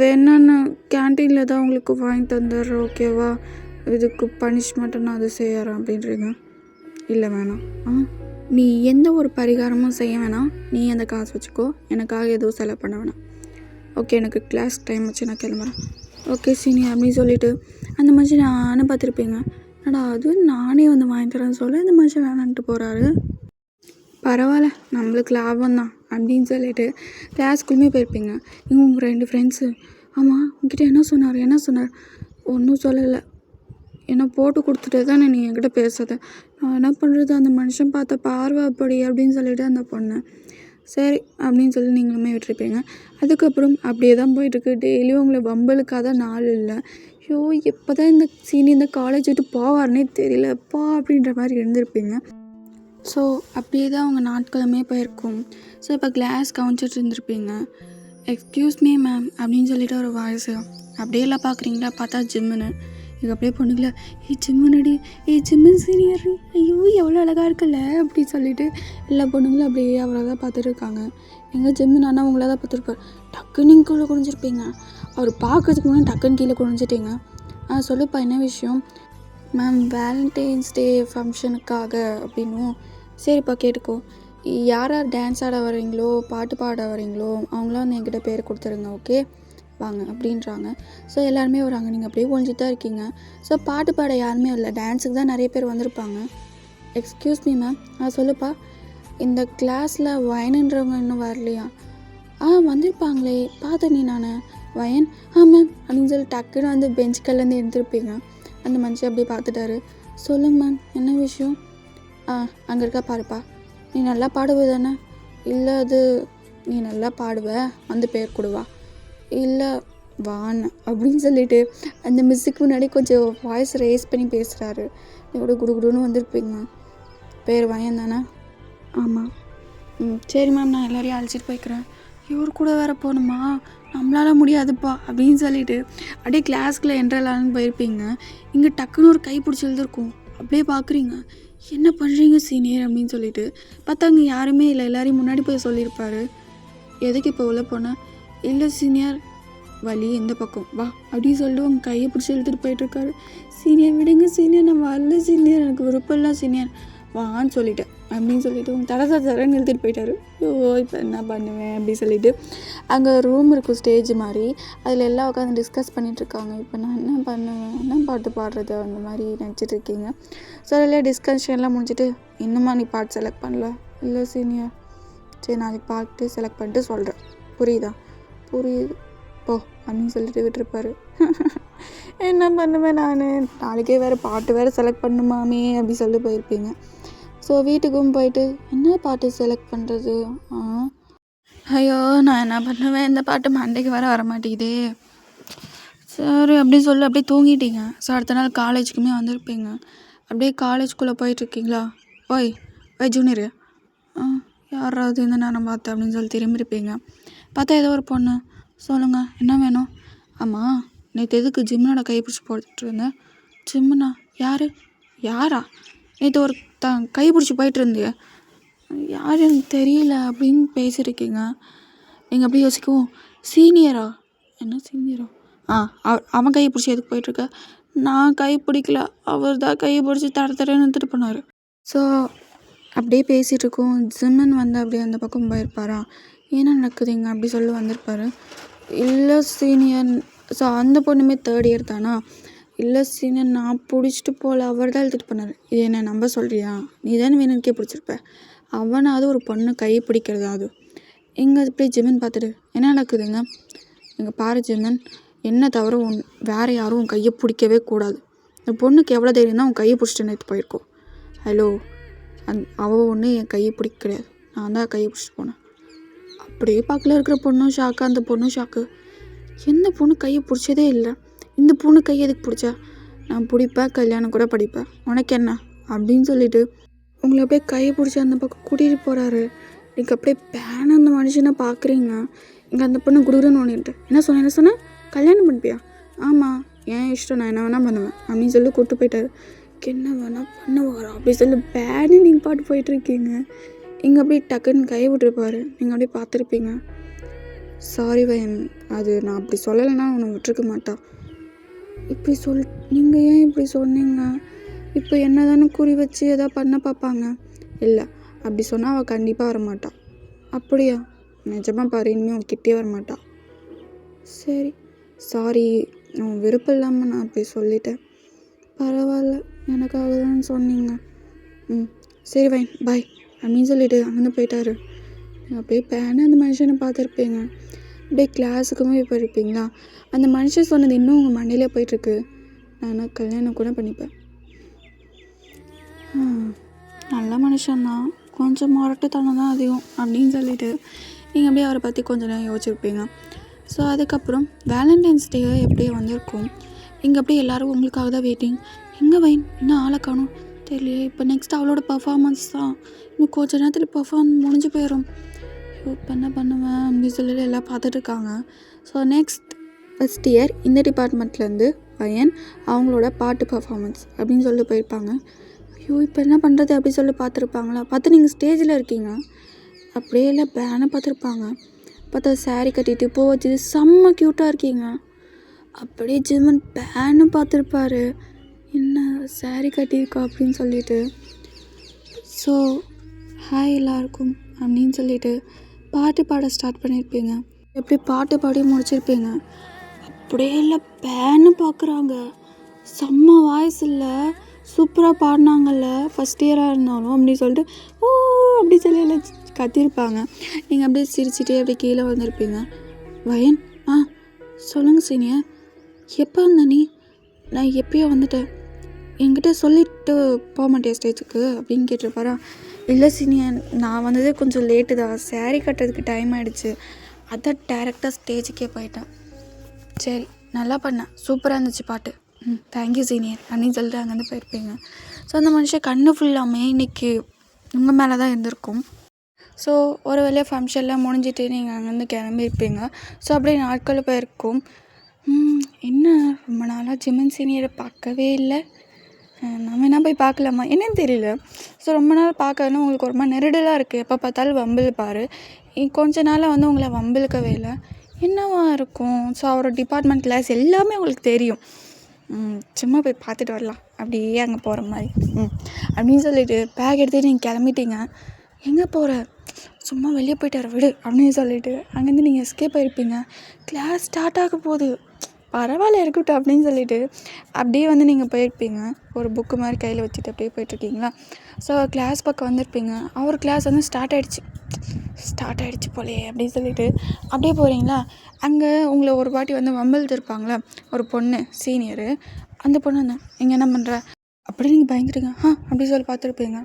Speaker 2: வேணான்னு கேன்டீனில் தான் உங்களுக்கு வாங்கி தந்துடுறேன், ஓகேவா? இதுக்கு பனிஷ்மெண்ட்டை நான் அதை செய்யறேன் அப்படின்றீங்க. இல்லை வேணாம், நீ எந்த ஒரு பரிகாரமும் செய்ய வேணாம், நீ அந்த காசு வச்சுக்கோ, எனக்காக எதுவும் செலவு பண்ண வேணாம், ஓகே? எனக்கு கிளாஸ் டைம் வச்சு நான் கிளம்புறேன், ஓகே சீனியர் அப்படின்னு சொல்லிட்டு அந்த மனுஷன் நானும் பார்த்துருப்பீங்க. என்னடா அது நானே வந்து வாங்கி தரேன்னு சொல்ல இந்த மனுஷன் வேணான்ட்டு போகிறாரு. பரவாயில்ல, நம்மளுக்கு லாபம் தான் அப்படின்னு சொல்லிட்டு கிளாஸ்க்குள்ளேயுமே போயிருப்பீங்க. இவங்க உங்கள் 2 ஃப்ரெண்ட்ஸு, ஆமாம் உங்ககிட்ட என்ன சொன்னார்? ஒன்றும் சொல்லலை, என்னை போட்டு கொடுத்துட்டே தானே நீ என்கிட்ட பேசுத, நான் என்ன பண்ணுறது, அந்த மனுஷன் பார்த்த பார்வை அப்படி அப்படின்னு சொல்லிட்டு அந்த பொண்ணு சரி அப்படின்னு சொல்லி நீங்களுமே விட்டுருப்பீங்க. அதுக்கப்புறம் அப்படியே தான் போயிட்டுருக்கு. டெய்லியும் உங்களை வம்பலுக்காத நாள் இல்லை. ஐயோ எப்போ தான் இந்த சீனியர் இந்த காலேஜ் விட்டு போவார்னே தெரியலப்பா அப்படின்ற மாதிரி இருந்திருப்பீங்க. ஸோ அப்படியே தான் அவங்க நாட்களுமே போயிருக்கும். ஸோ இப்போ கிளாஸ் கவனிச்சிட்டு இருந்திருப்பீங்க. எக்ஸ்கியூஸ் மீ மேம் அப்படின்னு சொல்லிட்டு ஒரு வாய்ஸு. அப்படியே எல்லாம் பார்க்குறீங்களா, பார்த்தா ஜிம்முன்னு. இது அப்படியே பொண்ணுங்களா, ஜிம்முனடி, ஜிம்மன் சீனியர், ஐயோ எவ்வளோ அழகாக இருக்குல்ல அப்படின்னு சொல்லிட்டு எல்லா பொண்ணுங்களும் அப்படியே அவரை தான் பார்த்துட்டு இருக்காங்க. எங்கள் ஜிம்மன் அண்ணா உங்களை தான் பார்த்துருப்பார். டக்குன்னு நீங்கள் கீழே குனிஞ்சிருப்பீங்க. அவர் பார்க்கறதுக்கு முன்னாடி டக்குன்னு கீழே குனிஞ்சிட்டீங்க. சொல்லுப்பா என்ன விஷயம்? மேம் வேலண்டைன்ஸ் டே ஃபங்க்ஷனுக்காக அப்படின்னும். சரிப்பா கேட்டுக்கோ, யார் யார் டான்ஸ் ஆட வரீங்களோ பாட்டு பாட வரீங்களோ அவங்களாம் வந்து என்கிட்ட பேர் கொடுத்துருங்க, ஓகே வாங்க அப்படின்றாங்க. ஸோ எல்லாருமே வராங்க, நீங்கள் அப்படியே ஒழிஞ்சிட்டு தான் இருக்கீங்க. ஸோ பாட்டு பாட யாருமே இல்லை, டான்ஸுக்கு தான் நிறைய பேர் வந்திருப்பாங்க. எக்ஸ்கியூஸ் மீ மேம், சொல்லுப்பா, இந்த கிளாஸில் வயனுன்றவங்க இன்னும் வரலையா? வந்திருப்பாங்களே பார்த்தேன் நீ நான் வயன், மேம் அப்படின்னு சொல்லி டக்குன்னு வந்து பெஞ்சுக்கல்லேருந்து எடுத்துருப்பீங்க. அந்த மனுஷன் அப்படியே பார்த்துட்டாரு. சொல்லுங்க மேம் என்ன விஷயம்? அங்கே இருக்கா பாருப்பா, நீ நல்லா பாடுவ தானே? இல்லை அது நீ நல்லா பாடுவ, வந்து பேர் கொடுவா. இல்லை வான்னு அப்படின்னு சொல்லிட்டு அந்த மிஸ்ஸுக்கு முன்னாடி கொஞ்சம் வாய்ஸ் ரேஸ் பண்ணி பேசுகிறாரு. கூட குடுகுடுன்னு வந்திருப்பீங்க. பேர் வயன் தானே? ஆமாம். சரி மேம், நான் எல்லோரையும் அழைச்சிட்டு போய்க்கிறேன். இவர் கூட வேறு போகணுமா? நம்மளால் முடியாதுப்பா அப்படின்னு சொல்லிட்டு அப்படியே கிளாஸ்க்குள்ளே என்ட்ரலான்னு போயிருப்பீங்க. இங்கே டக்குன்னு ஒரு கை பிடிச்சி எழுதிருக்கும். அப்படியே பார்க்குறீங்க, என்ன பண்ணுறீங்க சீனியர் அப்படின்னு சொல்லிட்டு. பார்த்தா அங்கே யாருமே இல்லை. எல்லோரையும் முன்னாடி போய் சொல்லியிருப்பாரு. எதுக்கு இப்போ உள்ள போனேன்? இல்லை சீனியர், வலி இந்த பக்கம் வா அப்படின்னு சொல்லிட்டு உங்கள் கையை பிடிச்சி எழுதிட்டு போயிட்டுருக்காரு. சீனியர் விடுங்க சீனியர், நான் வரல சீனியர், எனக்கு விருப்பம் இல்லை சீனியர், வான்னு சொல்லிட்டேன் அப்படின்னு சொல்லிட்டு உங்கள் தரன்னு எழுதிட்டு போயிட்டாரு. ஐயோ இப்போ என்ன பண்ணுவேன் அப்படின்னு சொல்லிட்டு அங்கே ரூம் இருக்கும் ஸ்டேஜ் மாதிரி, அதில் எல்லாம் உட்காந்து டிஸ்கஸ் பண்ணிகிட்ருக்காங்க. இப்போ நான் என்ன பண்ணுவேன், என்ன பாட்டு பாடுறது அந்த மாதிரி நினச்சிட்டு இருக்கீங்க. ஸோ அதில் டிஸ்கஷன்லாம் முடிஞ்சிட்டு, இன்னுமா நீ பாட்டு செலக்ட் பண்ணல? இல்லை சீனியர். சரி, நாளைக்கு பாட்டு செலக்ட் பண்ணிட்டு சொல்கிறேன், புரியுதா? புரியுது போ அப்படின்னு சொல்லிட்டு விட்டுருப்பாரு. என்ன பண்ணுவேன் நான், நாளைக்கே வேறு பாட்டு வேறு செலக்ட் பண்ணுமாமே அப்படி சொல்லி போயிருப்பீங்க. ஸோ வீட்டுக்கும் போயிட்டு என்ன பாட்டு செலக்ட் பண்ணுறது? ஐயோ நான் என்ன பண்ணுவேன், இந்த பாட்டு மண்டைக்கு வர வரமாட்டேங்குதே. சரி அப்படி சொல்லி அப்படியே தூங்கிட்டீங்க. ஸோ அடுத்த நாள் காலேஜுக்குமே வந்திருப்பீங்க. அப்படியே காலேஜ்குள்ளே போயிட்டுருக்கீங்களா? ஓய் ஜூனியரு, யாராவது இந்த நேரம் பார்த்தேன் அப்படின்னு சொல்லி திரும்பியிருப்பீங்க. பார்த்தா ஏதோ ஒரு பொண்ணு. சொல்லுங்கள் என்ன வேணும்? ஆமாம், நேற்று எதுக்கு ஜிம்னோட கை பிடிச்சி போட்டுட்டு இருந்தேன்? ஜிம்முண்ணா? யாரா? நேற்று ஒரு கை பிடிச்சி போயிட்டு இருந்திய, யார் எனக்கு தெரியல அப்படின்னு பேசியிருக்கீங்க. நீங்கள் அப்படியே யோசிக்கவும், சீனியரா? என்ன சீனியரா? அவன் கையை பிடிச்சி எதுக்கு போயிட்டுருக்க? நான் கை பிடிக்கல, அவர் தான் கையை பிடிச்சி தரன்னு எடுத்துகிட்டு போனார். ஸோ அப்படியே பேசிகிட்டு இருக்கோம். ஜிம்மன் வந்து அப்படியே அந்த பக்கம் போயிருப்பாரா, என்ன நடக்குதுங்க அப்படி சொல்லி வந்திருப்பாரு. இல்லை சீனியர். ஸோ அந்த பொண்ணுமே 3rd இயர் தானா? இல்லை சீனியர், நான் பிடிச்சிட்டு போகல, அவர் தான் எழுதிட்டு போனார். இது என்ன நம்ப சொல்கிறியா? நீ தானே வேணும்னுக்கே பிடிச்சிருப்ப. அவனாவது ஒரு பொண்ணு கை பிடிக்கிறதாவது. இங்கே போய் ஜிம்மன் பார்த்துட்டு என்ன நடக்குதுங்க? இங்கே பாரு ஜிம்மன், என்ன தவிர வேறு யாரும் உன் கையை பிடிக்கவே கூடாது. இந்த பொண்ணுக்கு எவ்வளோ தைரியம் தான் உன் கையை பிடிச்சிட்டு நேற்று போயிருக்கோம். ஹலோ, அவள் ஒன்று என் கையை பிடிக்க கிடையாது, நான் தான் கையை பிடிச்சிட்டு போனேன். அப்படியே பக்கத்தில் இருக்கிற பொண்ணும் ஷாக்கு, அந்த பொண்ணும் ஷாக்கு. எந்த பொண்ணு கையை பிடிச்சதே இல்லை, இந்த பொண்ணு கையை எதுக்கு பிடிச்சா? நான் பிடிப்பேன், கல்யாணம் கூட படிப்பேன், உனக்கு என்ன அப்படின்னு சொல்லிட்டு உங்களை அப்படியே கையை பிடிச்சி அந்த பக்கம் கூட்டிகிட்டு போகிறாரு. நீங்கள் அப்படியே பேன அந்த மனுஷனை பார்க்குறீங்க. இங்கே அந்த பொண்ணு குடுகுடுன்னு ஓடிட்டு, என்ன சொன்னேன் கல்யாணம் பண்ணிப்பியா? ஆமாம், ஏன் இஷ்டம், நான் என்ன வேணால் பண்ணுவேன் அப்படின்னு சொல்லி கூப்பிட்டு போயிட்டாரு. என்ன வேணால் பண்ணுவாரா அப்படி சொல்லி பேனு நீங்கள் பாட்டு போயிட்டுருக்கீங்க. இங்கே அப்படியே டக்குன்னு கையை விட்டுருப்பாரு. நீங்கள் அப்படியே பார்த்துருப்பீங்க. சாரி வயன், அது நான் அப்படி சொல்லலைன்னா உன்னை விட்டுருக்க மாட்டா. இப்படி நீங்கள் ஏன் இப்படி சொன்னீங்க? இப்போ என்ன தானே குறி வச்சு எதாவது பண்ண பார்ப்பாங்க. இல்லை, அப்படி சொன்னால் அவள் கண்டிப்பாக வரமாட்டா. அப்படியா? நிஜமாக பாரு, இனிமேல் அவன் கிட்டே வரமாட்டா. சரி சாரி, உன் விருப்பம் இல்லாமல் நான் அப்படி சொல்லிட்டேன். பரவாயில்ல, எனக்காக தான் சொன்னீங்க. சரி வைன் பாய் அப்படின்னு சொல்லிட்டு அங்கேருந்து போயிட்டாரு. அப்படியே பேனை அந்த மனுஷனை பார்த்துருப்பீங்க. அப்படியே கிளாஸுக்குமே போயிருப்பீங்களா? அந்த மனுஷன் சொன்னது இன்னும் உங்கள் மண்டையிலே போயிட்டுருக்கு, நான் கல்யாணம் கூட பண்ணிப்பேன். நல்ல மனுஷன்தான், கொஞ்சம் முரட்டுத்தனம் தான் அதிகம் அப்படின்னு சொல்லிட்டு நீங்கள் அப்படியே அவரை பற்றி கொஞ்சம் நேரம் யோசிச்சிருப்பீங்க. ஸோ அதுக்கப்புறம் வேலண்டைன்ஸ் டே எப்படியே வந்திருக்கும். இங்கே அப்படியே எல்லோரும் உங்களுக்காக தான் வெயிட்டிங். எங்கே வைன் இன்னும் ஆளை காணும் தெரியலையே. இப்போ நெக்ஸ்ட் அவளோட பர்ஃபார்மன்ஸ் தான், இன்னும் கொஞ்சம் நேரத்தில் பர்ஃபார்ம் முடிஞ்சு போயிடும். இப்போ என்ன பண்ணுவேன் அப்படின்னு சொல்லிட்டு எல்லாம் பார்த்துட்ருக்காங்க. ஸோ நெக்ஸ்ட் ஃபஸ்ட் இயர் இந்த டிபார்ட்மெண்ட்லேருந்து பையன் அவங்களோட பாட்டு பர்ஃபார்மன்ஸ் அப்படின்னு சொல்லி போயிருப்பாங்க. ஐயோ இப்போ என்ன பண்ணுறது அப்படி சொல்லி பார்த்துருப்பாங்களா? பார்த்து நீங்கள் ஸ்டேஜில் இருக்கீங்க. அப்படியே இல்லை பேனை பார்த்துருப்பாங்க. பார்த்தா சாரீ கட்டிட்டு பூ வச்சுட்டு செம்ம க்யூட்டாக இருக்கீங்க. அப்படியே ஜிம்மன் பேனு பார்த்துருப்பாரு, என்ன சாரீ கட்டியிருக்கா அப்படின்னு சொல்லிட்டு. ஸோ ஹாய் எல்லாருக்கும் அப்படின்னு சொல்லிட்டு பாட்டு பாட ஸ்டார்ட் பண்ணியிருப்பீங்க. எப்படி பாட்டு பாடி முடிச்சிருப்பீங்க. அப்படியே இல்லை பேனு பார்க்குறாங்க. செம்ம வாய்ஸ் இல்லை, சூப்பராக பாடினாங்கல்ல ஃபஸ்ட் இயராக இருந்தாலும் அப்படின்னு சொல்லிட்டு ஓ அப்படி சொல்லி எல்லாம் கத்திருப்பாங்க. நீங்கள் அப்படியே சிரிச்சிட்டே அப்படியே கீழே வந்திருப்பீங்க. வயன், சொல்லுங்கள் சீனியர், எப்போ வந்த நீ? நான் எப்பயோ வந்துட்டேன், என்கிட்ட சொல்லிட்டு போக மாட்டேன் ஸ்டேஜுக்கு அப்படின்னு கேட்டிருப்பாரா? இல்லை சீனியர், நான் வந்ததே கொஞ்சம் லேட்டு தான், சாரீ கட்டுறதுக்கு டைம் ஆகிடுச்சு, அதான் டேரெக்டாக ஸ்டேஜுக்கே போயிட்டேன். சரி நல்லா பண்ணேன், சூப்பராக இருந்துச்சு பாட்டு, தேங்க்யூ சீனியர் அப்படின்னு சொல்லிட்டு அங்கேருந்து போயிருப்பீங்க. ஸோ அந்த மனுஷன் கண்ணு ஃபுல்லாமே இன்றைக்கி உங்கள் மேலே தான் இருந்திருக்கும். ஸோ ஒரு வேலையை ஃபங்க்ஷன்லாம் முடிஞ்சிட்டு நீங்கள் அங்கேருந்து கிளம்பியிருப்பீங்க. ஸோ அப்படியே நாட்கள் போயிருக்கும். என்ன ரொம்ப நாளாக ஜிமன் சீனியரை பார்க்கவே இல்லை, நம்ம என்ன போய் பார்க்கலாமா என்னன்னு தெரியல. ஸோ ரொம்ப நாள் பார்க்கணுன்னு உங்களுக்கு ஒரு மாதிரி நெருடலாக இருக்குது, எப்போ பார்த்தாலும் வம்பிழுப்பார். கொஞ்ச நாளாக வந்து உங்களை வம்பிழுக்கவே இல்லை, என்னவா இருக்கும்? ஸோ அவரோட டிபார்ட்மெண்ட் கிளாஸ் எல்லாமே உங்களுக்கு தெரியும். சும்மா போய் பார்த்துட்டு வரலாம் அப்படியே அங்கே போகிற மாதிரி அப்படின்னு சொல்லிட்டு பேக் எடுத்துகிட்டு நீங்கள் கிளம்பிட்டீங்க. எங்கே போகிற? சும்மா வெளியே போயிட்டு வர விடு அப்படின்னு சொல்லிட்டு அங்கேருந்து நீங்கள் எஸ்கேப் ஆகிருப்பீங்க. கிளாஸ் ஸ்டார்ட் ஆக போகுது, பரவாயில்ல இருக்கட்டும் அப்படின்னு சொல்லிட்டு அப்படியே வந்து நீங்கள் போயிருப்பீங்க. ஒரு புக்கு மாதிரி கையில் வச்சுட்டு அப்படியே போயிட்டுருக்கீங்களா. ஸோ கிளாஸ் பக்கம் வந்திருப்பீங்க. அவர் கிளாஸ் வந்து ஸ்டார்ட் ஆகிடுச்சு போலே அப்படின்னு சொல்லிட்டு அப்படியே போகிறீங்களா. அங்கே உங்களை ஒரு வாட்டி வந்து வம்பிழுத்துருப்பாங்களே ஒரு பொண்ணு சீனியரு, அந்த பொண்ணு வந்து இங்கே என்ன பண்ணுற அப்படி நீங்கள் பயந்துட்டுங்க அப்படி சொல்லி பார்த்துருப்பீங்க.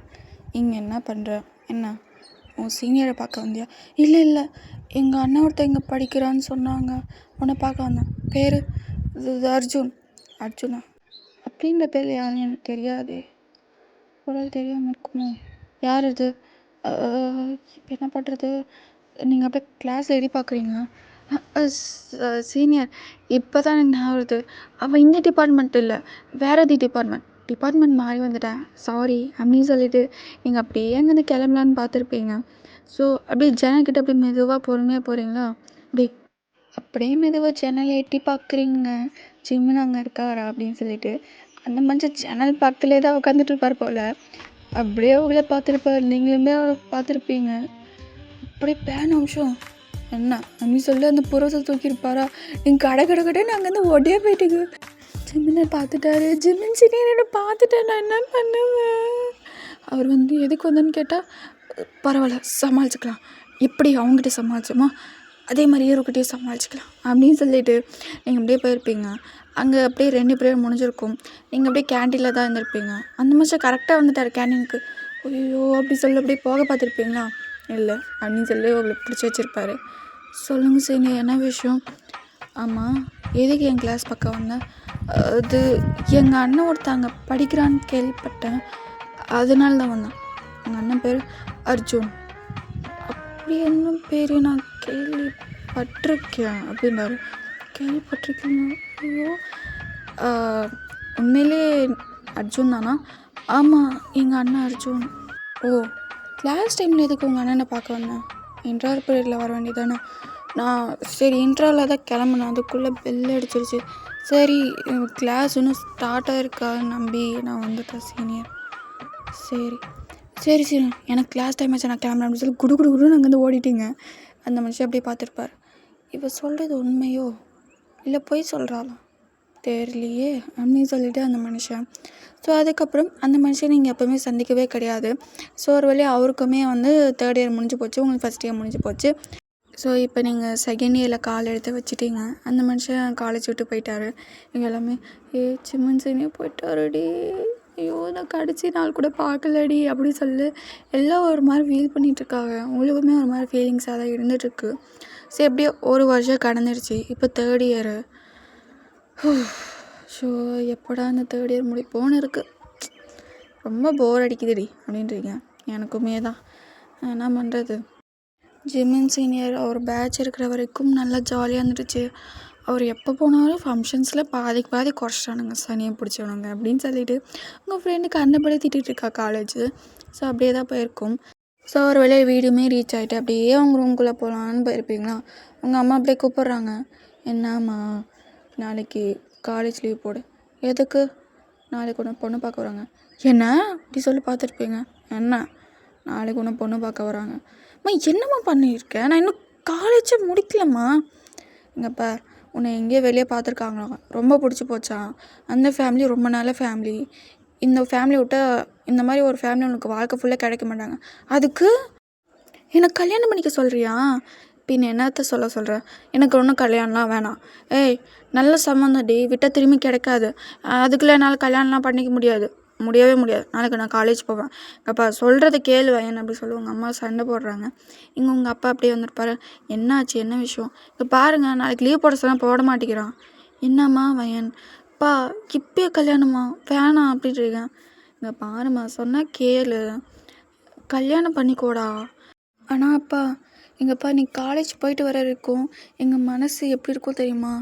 Speaker 2: இங்கே என்ன பண்ணுற, என்ன உன் சீனியரை பார்க்க வந்தியா? இல்லை எங்கள் அண்ணன் ஒருத்தர் இங்கே படிக்கிறான்னு சொன்னாங்க, உன்னை பார்க்க வந்தேன். பேர் இது அர்ஜுனா அப்படின்ற பேர் யாரும் எனக்கு தெரியாது, குரல் தெரியாமல் இருக்குமோ, யார் இது? இப்போ என்ன பண்ணுறது? நீங்கள் அப்படியே கிளாஸில் எழுதி பார்க்குறீங்க. சீனியர் இப்போ தான் எனக்கு ஞாபகம் வருது, அவள் இந்த டிபார்ட்மெண்ட் இல்லை, வேறு டிபார்ட்மெண்ட் மாறி வந்துட்டேன், சாரி அப்படின்னு சொல்லிட்டு நீங்கள் அப்படியே அங்கேருந்து கிளம்பலான்னு பார்த்துருப்பீங்க. ஸோ அப்படியே ஜனக்கிட்ட அப்படியே மெதுவாக பொறுமையாக போகிறீங்களா. அப்படியே மெதுவாக ஜன்னல் எட்டி பார்க்குறீங்க, ஜிம்முன்னு அங்கே இருக்காரா அப்படின்னு சொல்லிட்டு. அந்த மனுஷன் ஜன்னல் பக்கத்துலேயே தான் உட்காந்துட்டு இருப்பார் போல், அப்படியே உங்களை பார்த்துருப்பார், நீங்களுமே அவரை பார்த்துருப்பீங்க. அப்படியே பேன் அம்சம் என்ன அப்படின்னு சொல்லி அந்த புறத்தை தூக்கியிருப்பாரா. நீங்கள் கடைன்னு அங்கேருந்து ஓடியே போயிட்டீங்க. ஜிம்மினை பார்த்துட்டாரு, ஜிம்மின் சீனியர் பார்த்துட்டேன், நான் என்ன பண்ணுவேன்? அவர் வந்து எதுக்கு வந்தேன்னு கேட்டால், பரவாயில்ல சமாளிச்சுக்கலாம், எப்படி அவங்ககிட்ட சமாளிச்சோமோ அதே மாதிரி இவர்கிட்டயும் சமாளிச்சுக்கலாம் அப்படின்னு சொல்லிட்டு நீங்கள் அப்படியே போயிருப்பீங்க. அங்கே அப்படியே 2 பீரியட் முடிஞ்சிருக்கும். நீங்கள் அப்படியே கேன்டீனில் தான் இருந்திருப்பீங்க. அந்த மாதம் கரெக்டாக வந்துட்டார் கேன்டீனுக்கு. ஐயோ அப்படி சொல்லி அப்படியே போக பார்த்துருப்பீங்களா. இல்லை அப்படின்னு சொல்லி உங்களுக்கு பிடிச்சி வச்சுருப்பாரு. சொல்லுங்கள் சீனியர் என்ன விஷயம்? ஆமாம் எதுக்கு என் கிளாஸ் பக்கம் வந்தேன்? அது எங்கள் அண்ணன் ஒருத்தங்க படிக்கிறான்னு கேள்விப்பட்டேன், அதனால தான் வந்தேன். எங்கள் அண்ணன் பேர் அர்ஜுன். அப்படி என்ன பேர் நான் கேள்விப்பட்டிருக்கேன் அப்படின்னாரு. கேள்விப்பட்டிருக்கீங்க? ஐயோ உண்மையிலே அர்ஜுன் தானா? ஆமாம் எங்கள் அண்ணன் அர்ஜுன். ஓ கிளாஸ் டைமில் எதுக்கு உங்கள் அண்ணனை பார்க்க வந்தேன்? இன்டர்வல் பீரியடில் வர வேண்டியதானே? நான் சரி இன்டர்வலில் தான் கிளம்புனேன், அதுக்குள்ளே பெல் அடிச்சிருச்சு. சரி கிளாஸ் இன்னும் ஸ்டார்ட் ஆகிருக்கான்னு நம்பி நான் வந்துட்டேன் சீனியர். சரி எனக்கு கிளாஸ் டைம் ஆச்சு, நான் கிளம்புறேன் அப்படின்னு சொல்லி குடுன்னு அங்கேருந்து ஓடிட்டீங்க. அந்த மனுஷன் அப்படியே பார்த்துருப்பார். இப்போ சொல்கிறது உண்மையோ இல்லை போய் சொல்கிறாளா தெரியலையே அப்படின்னு சொல்லிவிட்டு அந்த மனுஷன். ஸோ அதுக்கப்புறம் அந்த மனுஷன் நீங்கள் எப்போவுமே சந்திக்கவே கிடையாது. ஸோ ஒரு வழியாக அவருக்குமே வந்து 3rd இயர் முடிஞ்சு போச்சு, உங்களுக்கு ஃபஸ்ட் இயர் முடிஞ்சு போச்சு. ஸோ இப்போ நீங்கள் 2nd இயரில் கால் எடுத்து வச்சுட்டீங்க. அந்த மனுஷன் காலேஜ் விட்டு போயிட்டார். நீங்கள் எல்லாமே சிம்மன் சீனியர் போயிட்டாருடி, ஐயோ நான் கடைசி நாள் கூட பார்க்கலடி அப்படி சொல்லி எல்லாம் ஒரு மாதிரி ஃபீல் பண்ணிகிட்ருக்காங்க. உங்களுக்குமே ஒரு மாதிரி ஃபீலிங்ஸாக தான் இருந்துகிட்ருக்கு. சரி எப்படியோ ஒரு வருஷம் கடந்துருச்சு, இப்போ 3rd இயரு. ஸோ எப்படா அந்த 3rd இயர் முடிப்போன்னு இருக்குது, ரொம்ப போர் அடிக்குதுடி அப்படின்றீங்க. எனக்குமே தான், என்ன பண்ணுறது. ஜிம்மின் சீனியர் அவர் பேட்ச் இருக்கிற வரைக்கும் நல்லா ஜாலியாக இருந்துடுச்சு. அவர் எப்போ போனாலும் ஃபங்க்ஷன்ஸில் பாதி குறைச்சிட்டானுங்க, சனியை பிடிச்சவனுங்க அப்படின்னு சொல்லிட்டு உங்கள் ஃப்ரெண்டுக்கு அந்தபடி திட்டிகிட்டு இருக்கா காலேஜு. ஸோ அப்படியே தான் போயிருக்கும். ஸோ ஒரு வேலையை வீடுமே ரீச் ஆகிட்டு அப்படியே அவங்க ரூம்குள்ளே போகலான்னு போயிருப்பீங்களா. உங்கள் அம்மா அப்படியே கூப்பிட்றாங்க. என்னம்மா நாளைக்கு காலேஜ் லீவ் போடு. எதுக்கு? நாளைக்கு ஒன்று பொண்ணு பார்க்க வராங்க. என்ன அப்படி சொல்லி பார்த்துருப்பீங்க. என்ன நாளைக்கு ஒன்று பொண்ணு பார்க்க வராங்க? அம்மா என்னம்மா பண்ணியிருக்கேன், நான் இன்னும் காலேஜே முடிக்கலம்மா. இங்கப்பா உன்னை எங்கேயோ வெளியே பார்த்துருக்காங்களா, ரொம்ப பிடிச்சி போச்சா, அந்த ஃபேமிலி ரொம்ப நல்ல ஃபேமிலி, இந்த ஃபேமிலி விட்டால் இந்த மாதிரி ஒரு ஃபேமிலி உனக்கு வாழ்க்கை ஃபுல்லாக கிடைக்க மாட்டாங்க, அதுக்கு எனக்கு கல்யாணம் பண்ணிக்க சொல்கிறியா? பின் என்னத்த சொல்கிறேன், எனக்கு ஒன்றும் கல்யாணம்லாம் வேணாம். நல்ல சம்மந்தம் டி, விட்டால் திரும்பி கிடைக்காது, அதுக்குள்ளே என்னால் கல்யாணம்லாம் பண்ணிக்க முடியாது முடியவே முடியாது, நாளைக்கு நான் காலேஜ் போவேன், அப்பா சொல்கிறத கேளு வயன் அப்படி சொல்லி உங்கள் அம்மா சண்டை போடுறாங்க. இங்கே உங்கள் அப்பா அப்படியே வந்திருப்பாரு. என்னாச்சு, என்ன விஷயம், இப்போ பாருங்கள் நாளைக்கு லீவ் போட சொன்னால் போட மாட்டேங்கிறான். என்னம்மா வயன், அப்பா இப்பயே கல்யாணமா வேணாம் அப்படின்ட்டு இருக்கேன். இங்கே பாரும்மா சொன்னால் கேளு, கல்யாணம் பண்ணிக்கோடா. ஆனால் அப்பா எங்கப்பா நீ காலேஜ் போயிட்டு வர இருக்கும் எங்கள் மனசு எப்படி இருக்கும் தெரியுமா,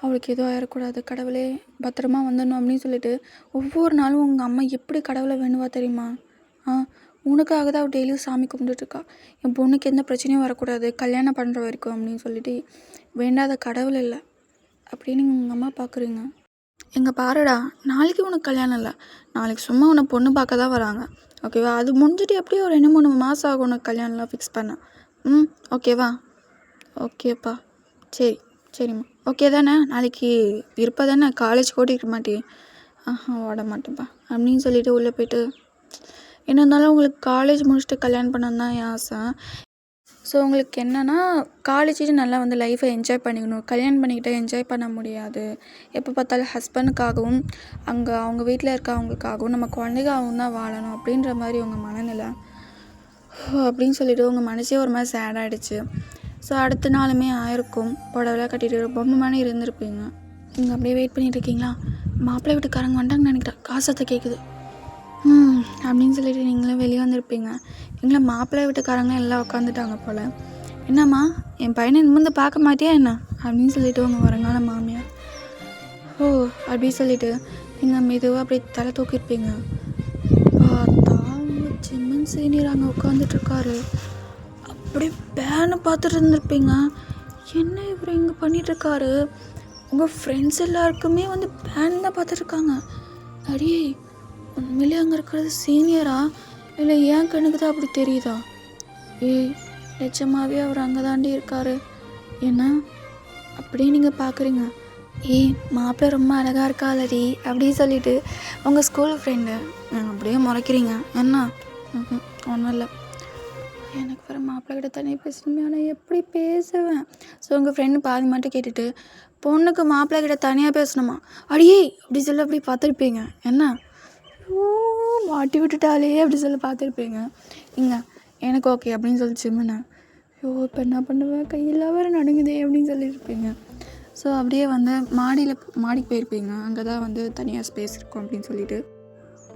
Speaker 2: அவளுக்கு எதுவும் ஆயிடக்கூடாது, கடவுளே பத்திரமா வந்துடணும் அப்படின்னு சொல்லிட்டு ஒவ்வொரு நாளும் உங்கள் அம்மா எப்படி கடவுளை வேணுவா தெரியுமா. உனக்காக தான் அவள் டெய்லியும் சாமி கும்பிட்டுருக்கா, என் பொண்ணுக்கு எந்த பிரச்சனையும் வரக்கூடாது கல்யாணம் பண்ணுற வரைக்கும் அப்படின்னு சொல்லிட்டு வேண்டாத கடவுள் இல்லை அப்படின்னு உங்கள் அம்மா பார்க்குறீங்க. எங்கே பாருடா, நாளைக்கு உனக்கு கல்யாணம் இல்லை, நாளைக்கு சும்மா உன்னை பொண்ணு பார்க்க தான் வராங்க, ஓகேவா. அது முடிஞ்சுட்டு எப்படியும் ஒரு 2-3 மாதம் ஆகும் உனக்கு கல்யாணம்லாம் ஃபிக்ஸ் பண்ண. ஓகேவா. ஓகேப்பா, சரிம்மா ஓகே தானே, நாளைக்கு இருப்பா தானே, காலேஜ் கூட்டிகிட்டு மாட்டேன். ஓட மாட்டேன்ப்பா அப்படின்னு சொல்லிட்டு உள்ளே போயிட்டு, என்ன இருந்தாலும் உங்களுக்கு காலேஜ் முடிச்சுட்டு கல்யாணம் பண்ணணும் தான் என் ஆசை. ஸோ உங்களுக்கு என்னென்னா காலேஜிட்டு நல்லா வந்து லைஃப்பை என்ஜாய் பண்ணிக்கணும், கல்யாணம் பண்ணிக்கிட்டே என்ஜாய் பண்ண முடியாது. எப்போ பார்த்தாலும் ஹஸ்பண்டுக்காகவும் அங்கே அவங்க வீட்டில் இருக்கவங்களுக்காகவும் நம்ம குழந்தைக்காகவும் தான் வாழணும் அப்படின்ற மாதிரி உங்கள் மனநிலை அப்படின்னு சொல்லிவிட்டு உங்கள் மனசே ஒரு மாதிரி சேட் ஆகிடுச்சு. ஸோ அடுத்த நாளுமே ஆயிருக்கும், புடவைலாம் கட்டிட்டு பொம்மை மாதிரி இருந்திருப்பீங்க. நீங்கள் அப்படியே வெயிட் பண்ணிட்டு இருக்கீங்களா, மாப்பிள்ளை வீட்டுக்காரங்க வந்துட்டாங்கன்னு நினைக்கிறேன், காசத்தை கேட்குது அப்படின்னு சொல்லிட்டு நீங்களும் வெளியே வந்திருப்பீங்க. எங்களை மாப்பிள்ளை வீட்டுக்காரங்க எல்லாம் உட்காந்துட்டாங்க போல். என்னம்மா என் பையனை நிமிர்ந்து பார்க்க மாட்டியா என்ன அப்படின்னு சொல்லிட்டு உங்கள் வருங்கால மாமியார் அப்படி சொல்லிட்டு நீங்கள் மெதுவாக அப்படி தலை தூக்கியிருப்பீங்க. பார்த்தா அவங்க ஜிம்மன் சீனியர் அங்கே உட்காந்துட்ருக்காரு. அப்படியே பேனை பார்த்துட்டு இருந்திருப்பீங்க, என்ன இவர் இங்கே பண்ணிகிட்ருக்காரு. உங்கள் ஃப்ரெண்ட்ஸ் எல்லாருக்குமே வந்து பேன் தான் பார்த்துட்ருக்காங்க. அடியே உண்மையிலே அங்கே இருக்கிறது சீனியரா இல்லை ஏன் கண்ணுக்கு தான் அப்படி தெரியுதா? நிஜமாவே அவர் அங்கே தாண்டி இருக்காரு ஏன்னா அப்படியே நீங்கள் பார்க்குறீங்க. மாப்பிள்ளை ரொம்ப அழகாக இருக்காளடி அப்படின்னு சொல்லிட்டு உங்கள் ஸ்கூல் ஃப்ரெண்டு அப்படியே முறைக்கிறீங்க. என்ன ஒன்றும் இல்லை, எனக்கு வேறு மாப்பிள்ளை கிட்ட தனியாக பேசணுமே, ஆனால் எப்படி பேசுவேன். ஸோ உங்கள் ஃப்ரெண்டு பாதி மட்டும் கேட்டுட்டு பொண்ணுக்கு மாப்பிள்ளை கிட்ட தனியாக பேசணுமா அடியே அப்படி சொல்லி அப்படி பார்த்துருப்பீங்க. என்ன மாட்டி விட்டுட்டாலே அப்படி சொல்லி பார்த்துருப்பீங்க. இங்கே எனக்கு ஓகே அப்படின்னு சொல்லிச்சுமண்ணா, இப்போ என்ன பண்ணுவேன், கையில் வேறு நடுங்குதே அப்படின்னு சொல்லியிருப்பீங்க. ஸோ அப்படியே வந்து மாடிக்கு போயிருப்பீங்க, அங்கே தான் வந்து தனியாக ஸ்பேஸ் இருக்கும் அப்படின்னு சொல்லிட்டு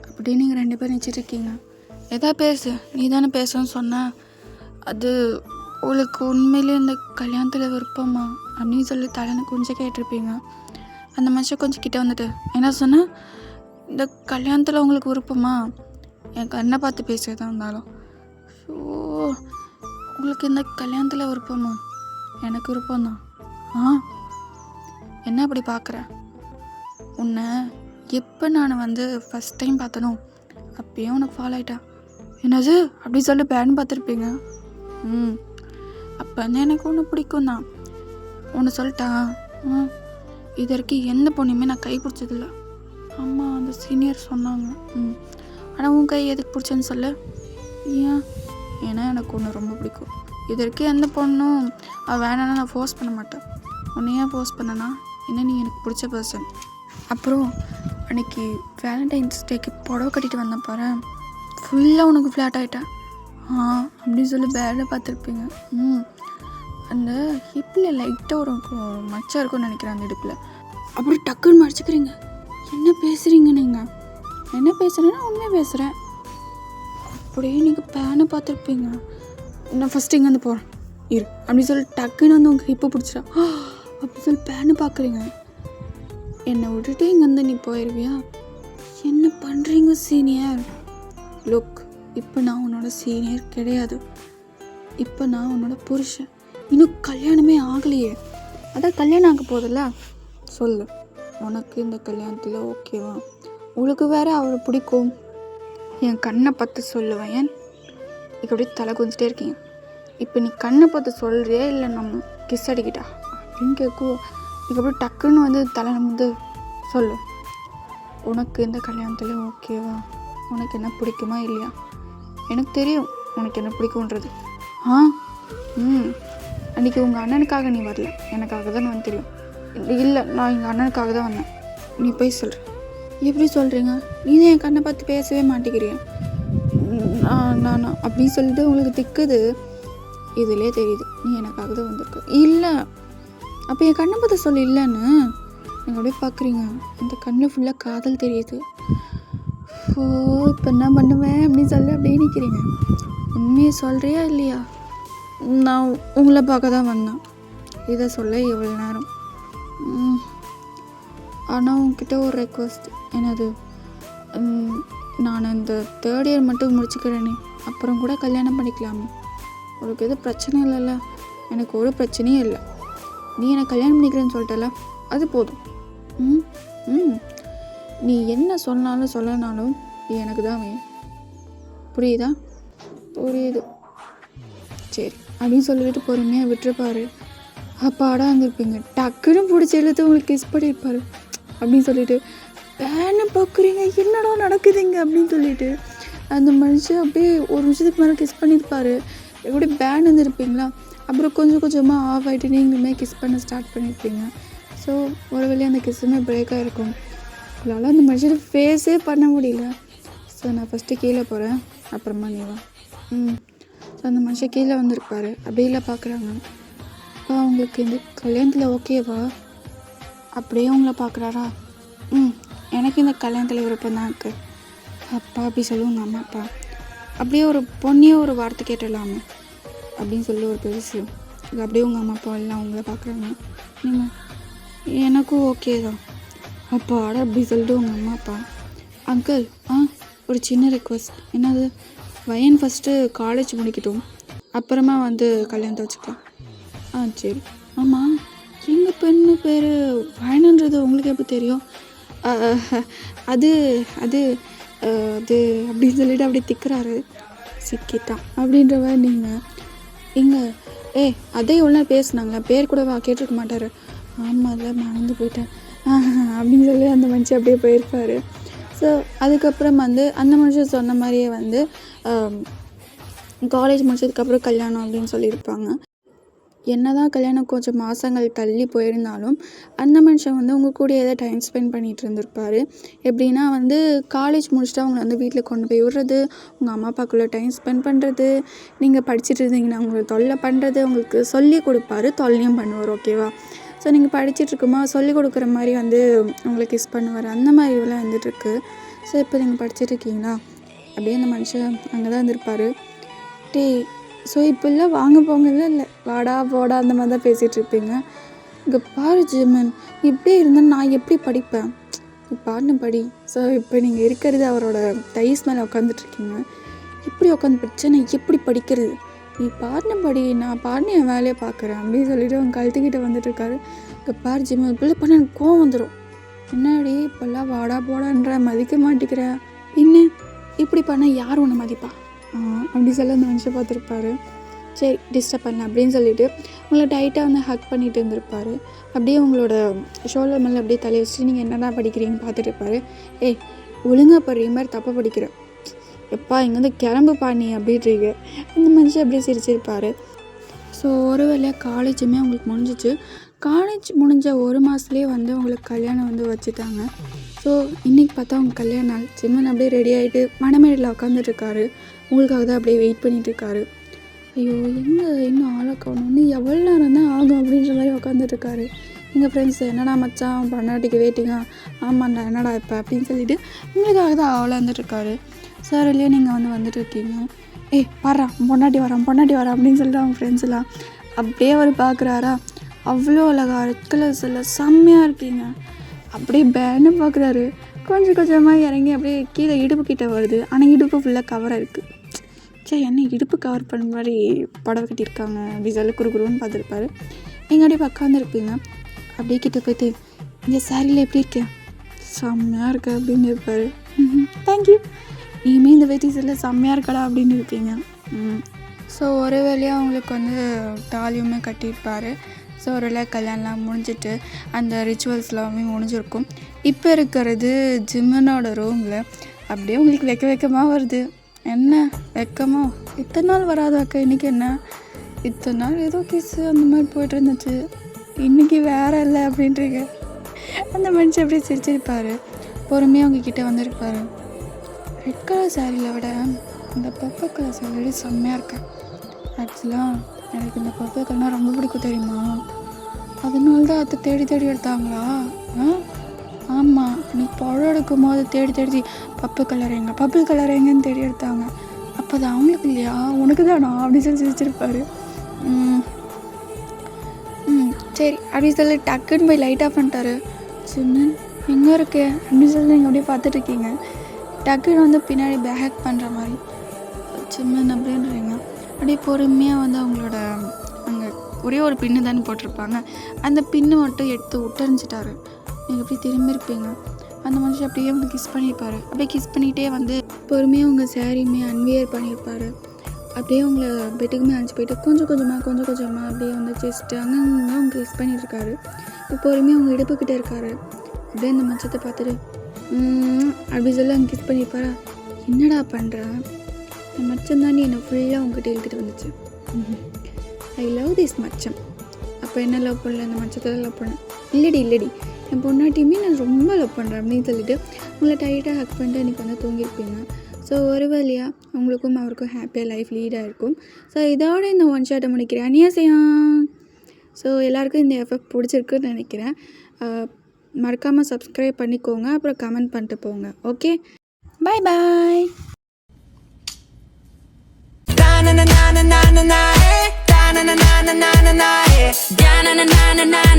Speaker 2: அப்படியே நீங்கள் 2 பேரும் நினச்சிட்ருக்கீங்க. எதா பேசு, நீ தானே பேசணும்னு சொன்ன, அது உங்களுக்கு உண்மையிலே இந்த கல்யாணத்தில் விருப்பமா அப்படின்னு சொல்லி தலைன்னு கொஞ்சம் கேட்டிருப்பீங்க. அந்த மனுஷன் கொஞ்சம் கிட்டே வந்துட்டு என்ன சொன்னால், இந்த கல்யாணத்தில் உங்களுக்கு விருப்பமா, என் கண்ணை பார்த்து பேசுறதா இருந்தாலும் ஸோ உங்களுக்கு இந்த கல்யாணத்தில் விருப்பமா, எனக்கு விருப்பம்தான். என்ன அப்படி பார்க்குற, உன்னை எப்போ நான் வந்து ஃபஸ்ட் டைம் பார்த்தனோ அப்பயே உனக்கு ஃபாலோ ஆகிட்டேன். என்னது அப்படி சொல்லி பேன் பார்த்துருப்பீங்க. அப்போ வந்து எனக்கு ஒன்று பிடிக்கும் தான். ஒன்று சொல்லிட்டா, இது வரைக்கும் எந்த பொண்ணுமே நான் கை பிடிச்சதில்ல. அம்மா அந்த சீனியர் சொன்னாங்க. ஆனால் உன் கை எதுக்கு பிடிச்சேன்னு சொல்ல. ஏன்னா எனக்கு ஒன்று ரொம்ப பிடிக்கும். இது வரைக்கும் எந்த பொண்ணும் வேணான்னா நான் ஃபோர்ஸ் பண்ண மாட்டேன். உன்னை ஏன் ஃபோர்ஸ் பண்ணனா, என்ன நீ எனக்கு பிடிச்ச பர்சன். அப்புறம் அன்றைக்கி வேலண்டைன்ஸ் டேக்கு புடவை கட்டிட்டு வந்தேன் பாரு, ஃபுல்லாக உனக்கு ஃப்ளாட் ஆகிட்டேன் அப்படின்னு சொல்லி பேரில் பார்த்துருப்பீங்க. அந்த ஹிப்பில் லைட்டாக ஒரு மச்சம் இருக்கும்னு நினைக்கிறேன் அந்த இடுப்பில். அப்படி டக்குன்னு மறைச்சிக்கிறீங்க. என்ன பேசுகிறீங்க நீங்கள், என்ன பேசுகிறேன்னா உண்மையாக பேசுகிறேன். அப்படியே நீங்கள் பேனை பார்த்துருப்பீங்க. நான் ஃபஸ்ட்டு இங்கேருந்து போகிறேன் இரு அப்படி சொல்லி டக்குன்னு வந்து உங்கள் ஹிப்பை பிடிச்சிடா அப்படி சொல்லி பேனை பார்க்குறீங்க. என்னை விட்டுட்டு இங்கேருந்து நீ போயிடுவியா? என்ன பண்ணுறீங்க சீனியர்? லுக், இப்போ நான் உன்னோட சீனியர் கிடையாது, இப்போ நான் உன்னோட புருஷன். இன்னும் கல்யாணமே ஆகலையே, அதான் கல்யாணம் ஆக போதில்ல. சொல்லு, உனக்கு இந்த கல்யாணத்தில் ஓகேவா? உங்களுக்கு வேறு அவரை பிடிக்கும். என் கண்ணை பார்த்து சொல்லுவேன். ஏன் இப்போ அப்படியே தலை குஞ்சிட்டே இருக்கீங்க. இப்போ நீ கண்ணை பார்த்து சொல்கிறியா இல்லை நம்ம கிஸ் அடிக்கிட்டா அப்படின்னு கேட்கும். இப்போ அப்படியே டக்குன்னு வந்து தலை வந்து சொல்லு, உனக்கு இந்த கல்யாணத்தில் ஓகேவா? உனக்கு என்ன பிடிக்குமா இல்லையா? எனக்கு தெரியும் உனக்கு என்ன பிடிக்குன்றது. அன்றைக்கி உங்கள் அண்ணனுக்காக நீ வரல, எனக்காக தான் நான் தெரியும். இல்லை, நான் எங்கள் அண்ணனுக்காக தான் வந்தேன். நீ போய் சொல்கிற. எப்படி சொல்கிறீங்க? நீ தான் என் கண்ணை பார்த்து பேசவே மாட்டேங்கிறீங்க. நான் அப்படின்னு சொல்லிட்டு உங்களுக்கு திக்குது. இதிலே தெரியுது நீ எனக்காக தான் வந்திருக்க. இல்லை, அப்போ என் கண்ணை பார்த்து சொல்லி இல்லைன்னு நீங்கள் அப்படியே பார்க்குறீங்க. அந்த கண்ணில் ஃபுல்லாக காதல் தெரியுது. ஓ, இப்போ என்ன பண்ணுவேன் அப்படின்னு சொல்லி அப்படியே நிற்கிறீங்க. உண்மையை சொல்கிறியா இல்லையா? நான் உங்களை பார்க்க தான் வந்தேன். இதை சொல்ல எவ்வளோ நேரம். ஆனால் உங்ககிட்ட ஒரு ரெக்வஸ்ட். என்னது? நான் இந்த 3rd இயர் மட்டும் முடிச்சுக்கிறேனே, அப்புறம் கூட கல்யாணம் பண்ணிக்கலாமே. உனக்கு எதுவும் பிரச்சனை இல்லைல்ல? எனக்கு ஒரு பிரச்சனையும் இல்லை. நீ எனக்கு கல்யாணம் பண்ணிக்கிறேன்னு சொல்லிட்டல, அது போதும். நீ என்ன சொன்னாலும் சொல்லனாலும் நீ எனக்கு தான் வேணும். புரியுதா? புரியுது. சரி அப்படின்னு சொல்லிட்டு பொறுமையாக விட்டுருப்பாரு. அப்பாடா இருந்திருப்பீங்க. டக்குன்னு பிடிச்சி எழுத்து உங்களுக்கு கிஸ் பண்ணியிருப்பாரு. அப்படின்னு சொல்லிட்டு பேன்னு பார்க்குறீங்க, என்னடா நடக்குதுங்க அப்படின்னு சொல்லிட்டு அந்த மனுஷன் அப்படியே ஒரு நிமிஷத்துக்கு மேலே கிஸ் பண்ணியிருப்பாரு. எப்படி பேன் இருந்திருப்பீங்களா? அப்புறம் கொஞ்சம் கொஞ்சமாக ஆஃப் ஆகிட்டு நீங்களுமே கிஸ் பண்ண ஸ்டார்ட் பண்ணியிருப்பீங்க. ஸோ ஒரு வேளையை அந்த கிஸ்ஸுமே பிரேக் ஆகிருக்கும். உங்களால் அந்த மனுஷனை ஃபேஸே பண்ண முடியல. ஸோ நான் ஃபஸ்ட்டு கீழே போகிறேன், அப்புறமா நீ வா. ஸோ அந்த மனுஷன் கீழே வந்திருப்பார். அப்படியெல்லாம் பார்க்குறாங்க. அப்பா உங்களுக்கு இந்த கல்யாணத்தில் ஓகேவா? அப்படியே உங்களை பார்க்குறாரா? எனக்கு இந்த கல்யாணத்தில் விருப்பம் தான் இருக்குது அப்பா அப்படி சொல்லுவாங்க அம்மா அப்பா. அப்படியே ஒரு பொண்ணையே ஒரு வார்த்தை கேட்டுடலாமே அப்படின்னு சொல்லி ஒரு பெருசு. அப்படியே உங்கள் அம்மா அப்பா எல்லாம் அவங்கள பார்க்குறாங்க. நீங்கள் எனக்கும் ஓகே தான் அப்பாடா அப்படி சொல்லிட்டு உங்கள் அம்மா அப்பா. அங்கிள், ஒரு சின்ன ரெக்வஸ்ட். என்னது? வயன் ஃபஸ்ட்டு காலேஜ் முடிக்கட்டும், அப்புறமா வந்து கல்யாணத்தை வச்சுக்கலாம். சரி. ஆமாம், எங்கள் பெண்ணு பேர் வயனுன்றது உங்களுக்கு எப்படி தெரியும்? அது அது அது அப்படின்னு சொல்லிட்டு அப்படி திக்கிறாரு. சிக்கிட்டான் அப்படின்றவ நீங்கள் இங்கே அதே எவ்வளோ பேசுனாங்களா? பேர் கூட கேட்டிருக்க மாட்டார். ஆமாம், இல்லை மறந்து போயிட்டேன் அப்படின்னு சொல்லி அந்த மனுஷன் அப்படியே போயிருப்பார். ஸோ அதுக்கப்புறம் வந்து அந்த மனுஷன் சொன்ன மாதிரியே வந்து காலேஜ் முடிச்சதுக்கப்புறம் கல்யாணம் அப்படின்னு சொல்லியிருப்பாங்க. என்ன தான் கல்யாணம் கொஞ்சம் மாதங்கள் தள்ளி போயிருந்தாலும் அந்த மனுஷன் வந்து உங்கள் கூட ஏதோ டைம் ஸ்பெண்ட் பண்ணிகிட்டு இருந்திருப்பார். எப்படின்னா வந்து காலேஜ் முடிச்சுட்டு அவங்கள வந்து வீட்டில் கொண்டு போய் விடுறது, உங்கள் அம்மா அப்பாக்குள்ளே டைம் ஸ்பெண்ட் பண்ணுறது, நீங்கள் படிச்சுட்டு இருந்தீங்கன்னா அவங்களை தொல்லை பண்ணுறது, உங்களுக்கு சொல்லி கொடுப்பாரு, தொல்லையும் பண்ணுவார். ஓகேவா? ஸோ நீங்கள் படிச்சுட்டு இருக்குமா சொல்லி கொடுக்குற மாதிரி வந்து உங்களை கிஸ் பண்ணுவார். அந்த மாதிரிலாம் வந்துட்டுருக்கு. ஸோ இப்போ நீங்கள் படிச்சுட்டு இருக்கீங்களா? அப்படியே அந்த மனுஷன் அங்கே தான் இருந்திருப்பார். ஸோ இப்போல்லாம் வாங்க போங்கலாம் இல்லை, வாடா போடா அந்த மாதிரி தான் பேசிகிட்ருப்பீங்க. இங்கே பாரு ஜிமன், இப்படியே இருந்தால் நான் எப்படி படிப்பேன்? பாருன்னு படி. ஸோ இப்போ நீங்கள் இருக்கிறது அவரோட டைஸ் மேலே உட்காந்துட்ருக்கீங்க. இப்படி உட்காந்து படித்தா நான் எப்படி படிக்கிறது? நீ பாருன்னு படி, நான் பாருன்னு என் வேலையை பார்க்குறேன் அப்படின்னு சொல்லிட்டு அவங்க கழுத்துக்கிட்ட வந்துட்டுருக்காரு. இங்கே பாரு ஜிமன், இப்படிலாம் பண்ண எனக்கு கோவம் வந்துடும். என்னடி இப்போல்லாம் வாடா போடான்ற மதிக்க மாட்டேங்கிற? இன்னும் இப்படி பண்ணால் யார் ஒன்று மதிப்பா அப்படி சொல்லி அந்த மனுஷன் பார்த்துருப்பாரு. சரி, டிஸ்டர்ப் பண்ணல அப்படின்னு சொல்லிட்டு உங்களை டைட்டாக வந்து ஹக் பண்ணிட்டு இருந்திருப்பார். அப்படியே உங்களோட ஷோல்டர் மேலே அப்படியே தலையை வச்சுட்டு நீங்கள் என்னடா படிக்கிறீங்கன்னு பார்த்துட்டு இருப்பார். ஒழுங்காக படுற மாதிரி தப்பாக படிக்கிறேன், எப்பா இங்கேருந்து கிளம்புப்பா நீ அப்படின்றீங்க. அந்த மனுஷன் அப்படியே சிரிச்சிருப்பார். ஸோ ஒரு வேளையாக காலேஜுமே உங்களுக்கு முடிஞ்சிச்சு. காலேஜ் முடிஞ்ச 1 மாதத்துலேயே வந்து உங்களுக்கு கல்யாணம் வந்து வச்சுட்டாங்க. ஸோ இன்றைக்கி பார்த்தா அவங்க கல்யாண நாள். ஜிம்மன் அப்படியே ரெடி ஆகிட்டு மணமேடையில் உட்காந்துட்ருக்காரு. உங்களுக்காக தான் அப்படியே வெயிட் பண்ணிகிட்ருக்காரு. ஐயோ, எங்கே இன்னும் ஆளை காணோம், இன்னும் எவ்வளோ நேரம் தான் ஆகும் அப்படின்ற மாதிரி உட்காந்துட்ருக்காரு. எங்கள் ஃப்ரெண்ட்ஸ் என்னடா மச்சான் பொண்டாட்டிக்கு வெயிட்டிங்கா? ஆமாண்டா, என்னடா இப்போ அப்படின்னு சொல்லிட்டு உங்களுக்காக தான் ஆளை வந்துட்டுருக்காரு. சார் இல்லையே நீங்கள் வந்து வந்துட்டுருக்கீங்க. வரான் பொண்டாட்டி வரான் அப்படின்னு சொல்லிட்டு அவங்க ஃப்ரெண்ட்ஸ் எல்லாம் அப்படியே அவர் பார்க்குறாரா? அவ்வளோ அழகா ரெட் கலர் சொல்ல செம்மையாக இருக்கீங்க. அப்படியே பேன்னு பார்க்குறாரு. கொஞ்சம் கொஞ்சமாக இறங்கி அப்படியே கீழே இடுப்பு கிட்டே வருது. ஆனால் இடுப்பு ஃபுல்லாக கவராக இருக்குது. சரி, என்ன இடுப்பு கவர் பண்ண மாதிரி புடவை கட்டியிருக்காங்க அப்படி சொல்லி குறுகுருன்னு பார்த்துருப்பாரு. நீங்கள் அப்படியே உட்காந்துருப்பீங்க. அப்படியே கிட்டே போய்ட்டு இந்த சாரியில் எப்படி இருக்கேன்? செம்மையாக இருக்கா அப்படின்னு இருப்பார். தேங்க்யூ, இனிமேல் இந்த வெட்டிஸில் செம்மையாக இருக்கடா அப்படின்னு இருப்பீங்க. ஸோ ஒரு வேளையாக அவங்களுக்கு வந்து தாலியுமே கட்டியிருப்பார். ஸோ ஒரு வேளை கல்யாணம்லாம் முடிஞ்சிட்டு அந்த ரிச்சுவல்ஸ்லாமே முடிஞ்சிருக்கும். இப்போ இருக்கிறது ஜிம்மனோட ரூமில். அப்படியே உங்களுக்கு வெக்கமாக வருது. என்ன வெக்கமா? இத்தனை நாள் வராது அக்கா, இன்றைக்கி என்ன இத்தனை நாள் ஏதோ கிஸ்ஸு அந்த மாதிரி போய்ட்டு இருந்துச்சு, இன்றைக்கி வேறு இல்லை அப்படின்றீங்க. அந்த மனுஷன் அப்படியே சிரிச்சிருப்பார். பொறுமையாக உங்ககிட்ட வந்திருப்பாரு. ரெட் கலர் சாரியில் விட இந்த பர்பிள் கலர் சாரி செம்மையாக இருக்கேன். ஆக்சுவலாக எனக்கு இந்த பர்பிள் கலர்னால் ரொம்ப பிடிக்கும் தெரியுமா? அதனால தான் அதை தேடி தேடி எடுத்தாங்களா? ஆமாம், நீ பழம் எடுக்கும் போது தேடி தேடி பர்பிள் கலர் எங்கன்னு தேடி எடுத்தாங்க. அப்போ அது அவங்களுக்கு இல்லையா, உனக்கு தானா அப்படின்னு சொல்லி சிரிச்சிருப்பாரு. சரி அப்படின்னு சொல்லி டக்குன்னு போய் லைட் ஆஃப் பண்ணிட்டாரு. சின்னன் எங்கே இருக்கு அப்படின்னு சொல்லி நீங்கள் அப்படியே பார்த்துட்ருக்கீங்க. டக்குன்னு வந்து பின்னாடி பேக் பண்ணுற மாதிரி சின்னன் அப்படின்றீங்க. அப்படியே பொறுமையாக வந்து அவங்களோட அங்கே ஒரே ஒரு பின்னு தானே போட்டிருப்பாங்க, அந்த பின்னு மட்டும் எடுத்து விட்டறிஞ்சிட்டாரு. நீங்கள் எப்படி திரும்பி இருப்பீங்க. அந்த மனுஷன் அப்படியே அவங்க கிஸ் பண்ணியிருப்பார். அப்படியே கிஸ் பண்ணிகிட்டே வந்து பொறுமையாக உங்கள் சாரியுமே அன்வியர் பண்ணியிருப்பார். அப்படியே உங்களை பெட்டுக்குமே அழைச்சி போயிட்டு கொஞ்சம் கொஞ்சமாக அப்படியே வந்து செஸ்ட்டு அங்கங்கே அவங்க கிஸ் பண்ணிட்டுருக்காரு. இப்போ பொறுமையாக அவங்க இடுப்புக்கிட்டே இருக்காரு. அப்படியே அந்த மச்சத்தை பார்த்துட்டு அப்படி சொல்லி அவங்க கிஸ் பண்ணியிருப்பாரா. என்னடா பண்ணுறேன், என் மச்சம் தாண்டி என்னை ஃபுல்லாக உங்ககிட்ட இழுத்துட்டு வந்துச்சு. ஐ லவ் திஸ் மச்சம். அப்போ என்ன லவ் பண்ணல, அந்த மச்சத்தை லவ் பண்ணேன். இல்லடி என் பொண்ணாட்டியுமே நான் ரொம்ப லவ் பண்ணுறேன் அப்படின்னு சொல்லிட்டு உங்களை டைட்டாக ஹக் பண்ணிட்டு இன்றைக்கி வந்து தூங்கியிருப்பீங்க. ஸோ ஒரு வழியாக உங்களுக்கும் அவருக்கும் ஹாப்பியாக லைஃப் லீடாக இருக்கும். ஸோ இதோட இந்த ஒன் ஷாட்டை முடிக்கிறேன். அனியாசையான். ஸோ எல்லாருக்கும் இந்த எஃபெக்ட் பிடிச்சிருக்குன்னு நினைக்கிறேன். மறக்காமல் சப்ஸ்கிரைப் பண்ணிக்கோங்க, அப்புறம் கமெண்ட் பண்ணிட்டு போங்க. ஓகே, பாய் பாய்.
Speaker 3: na na na na na na na na na na na na na na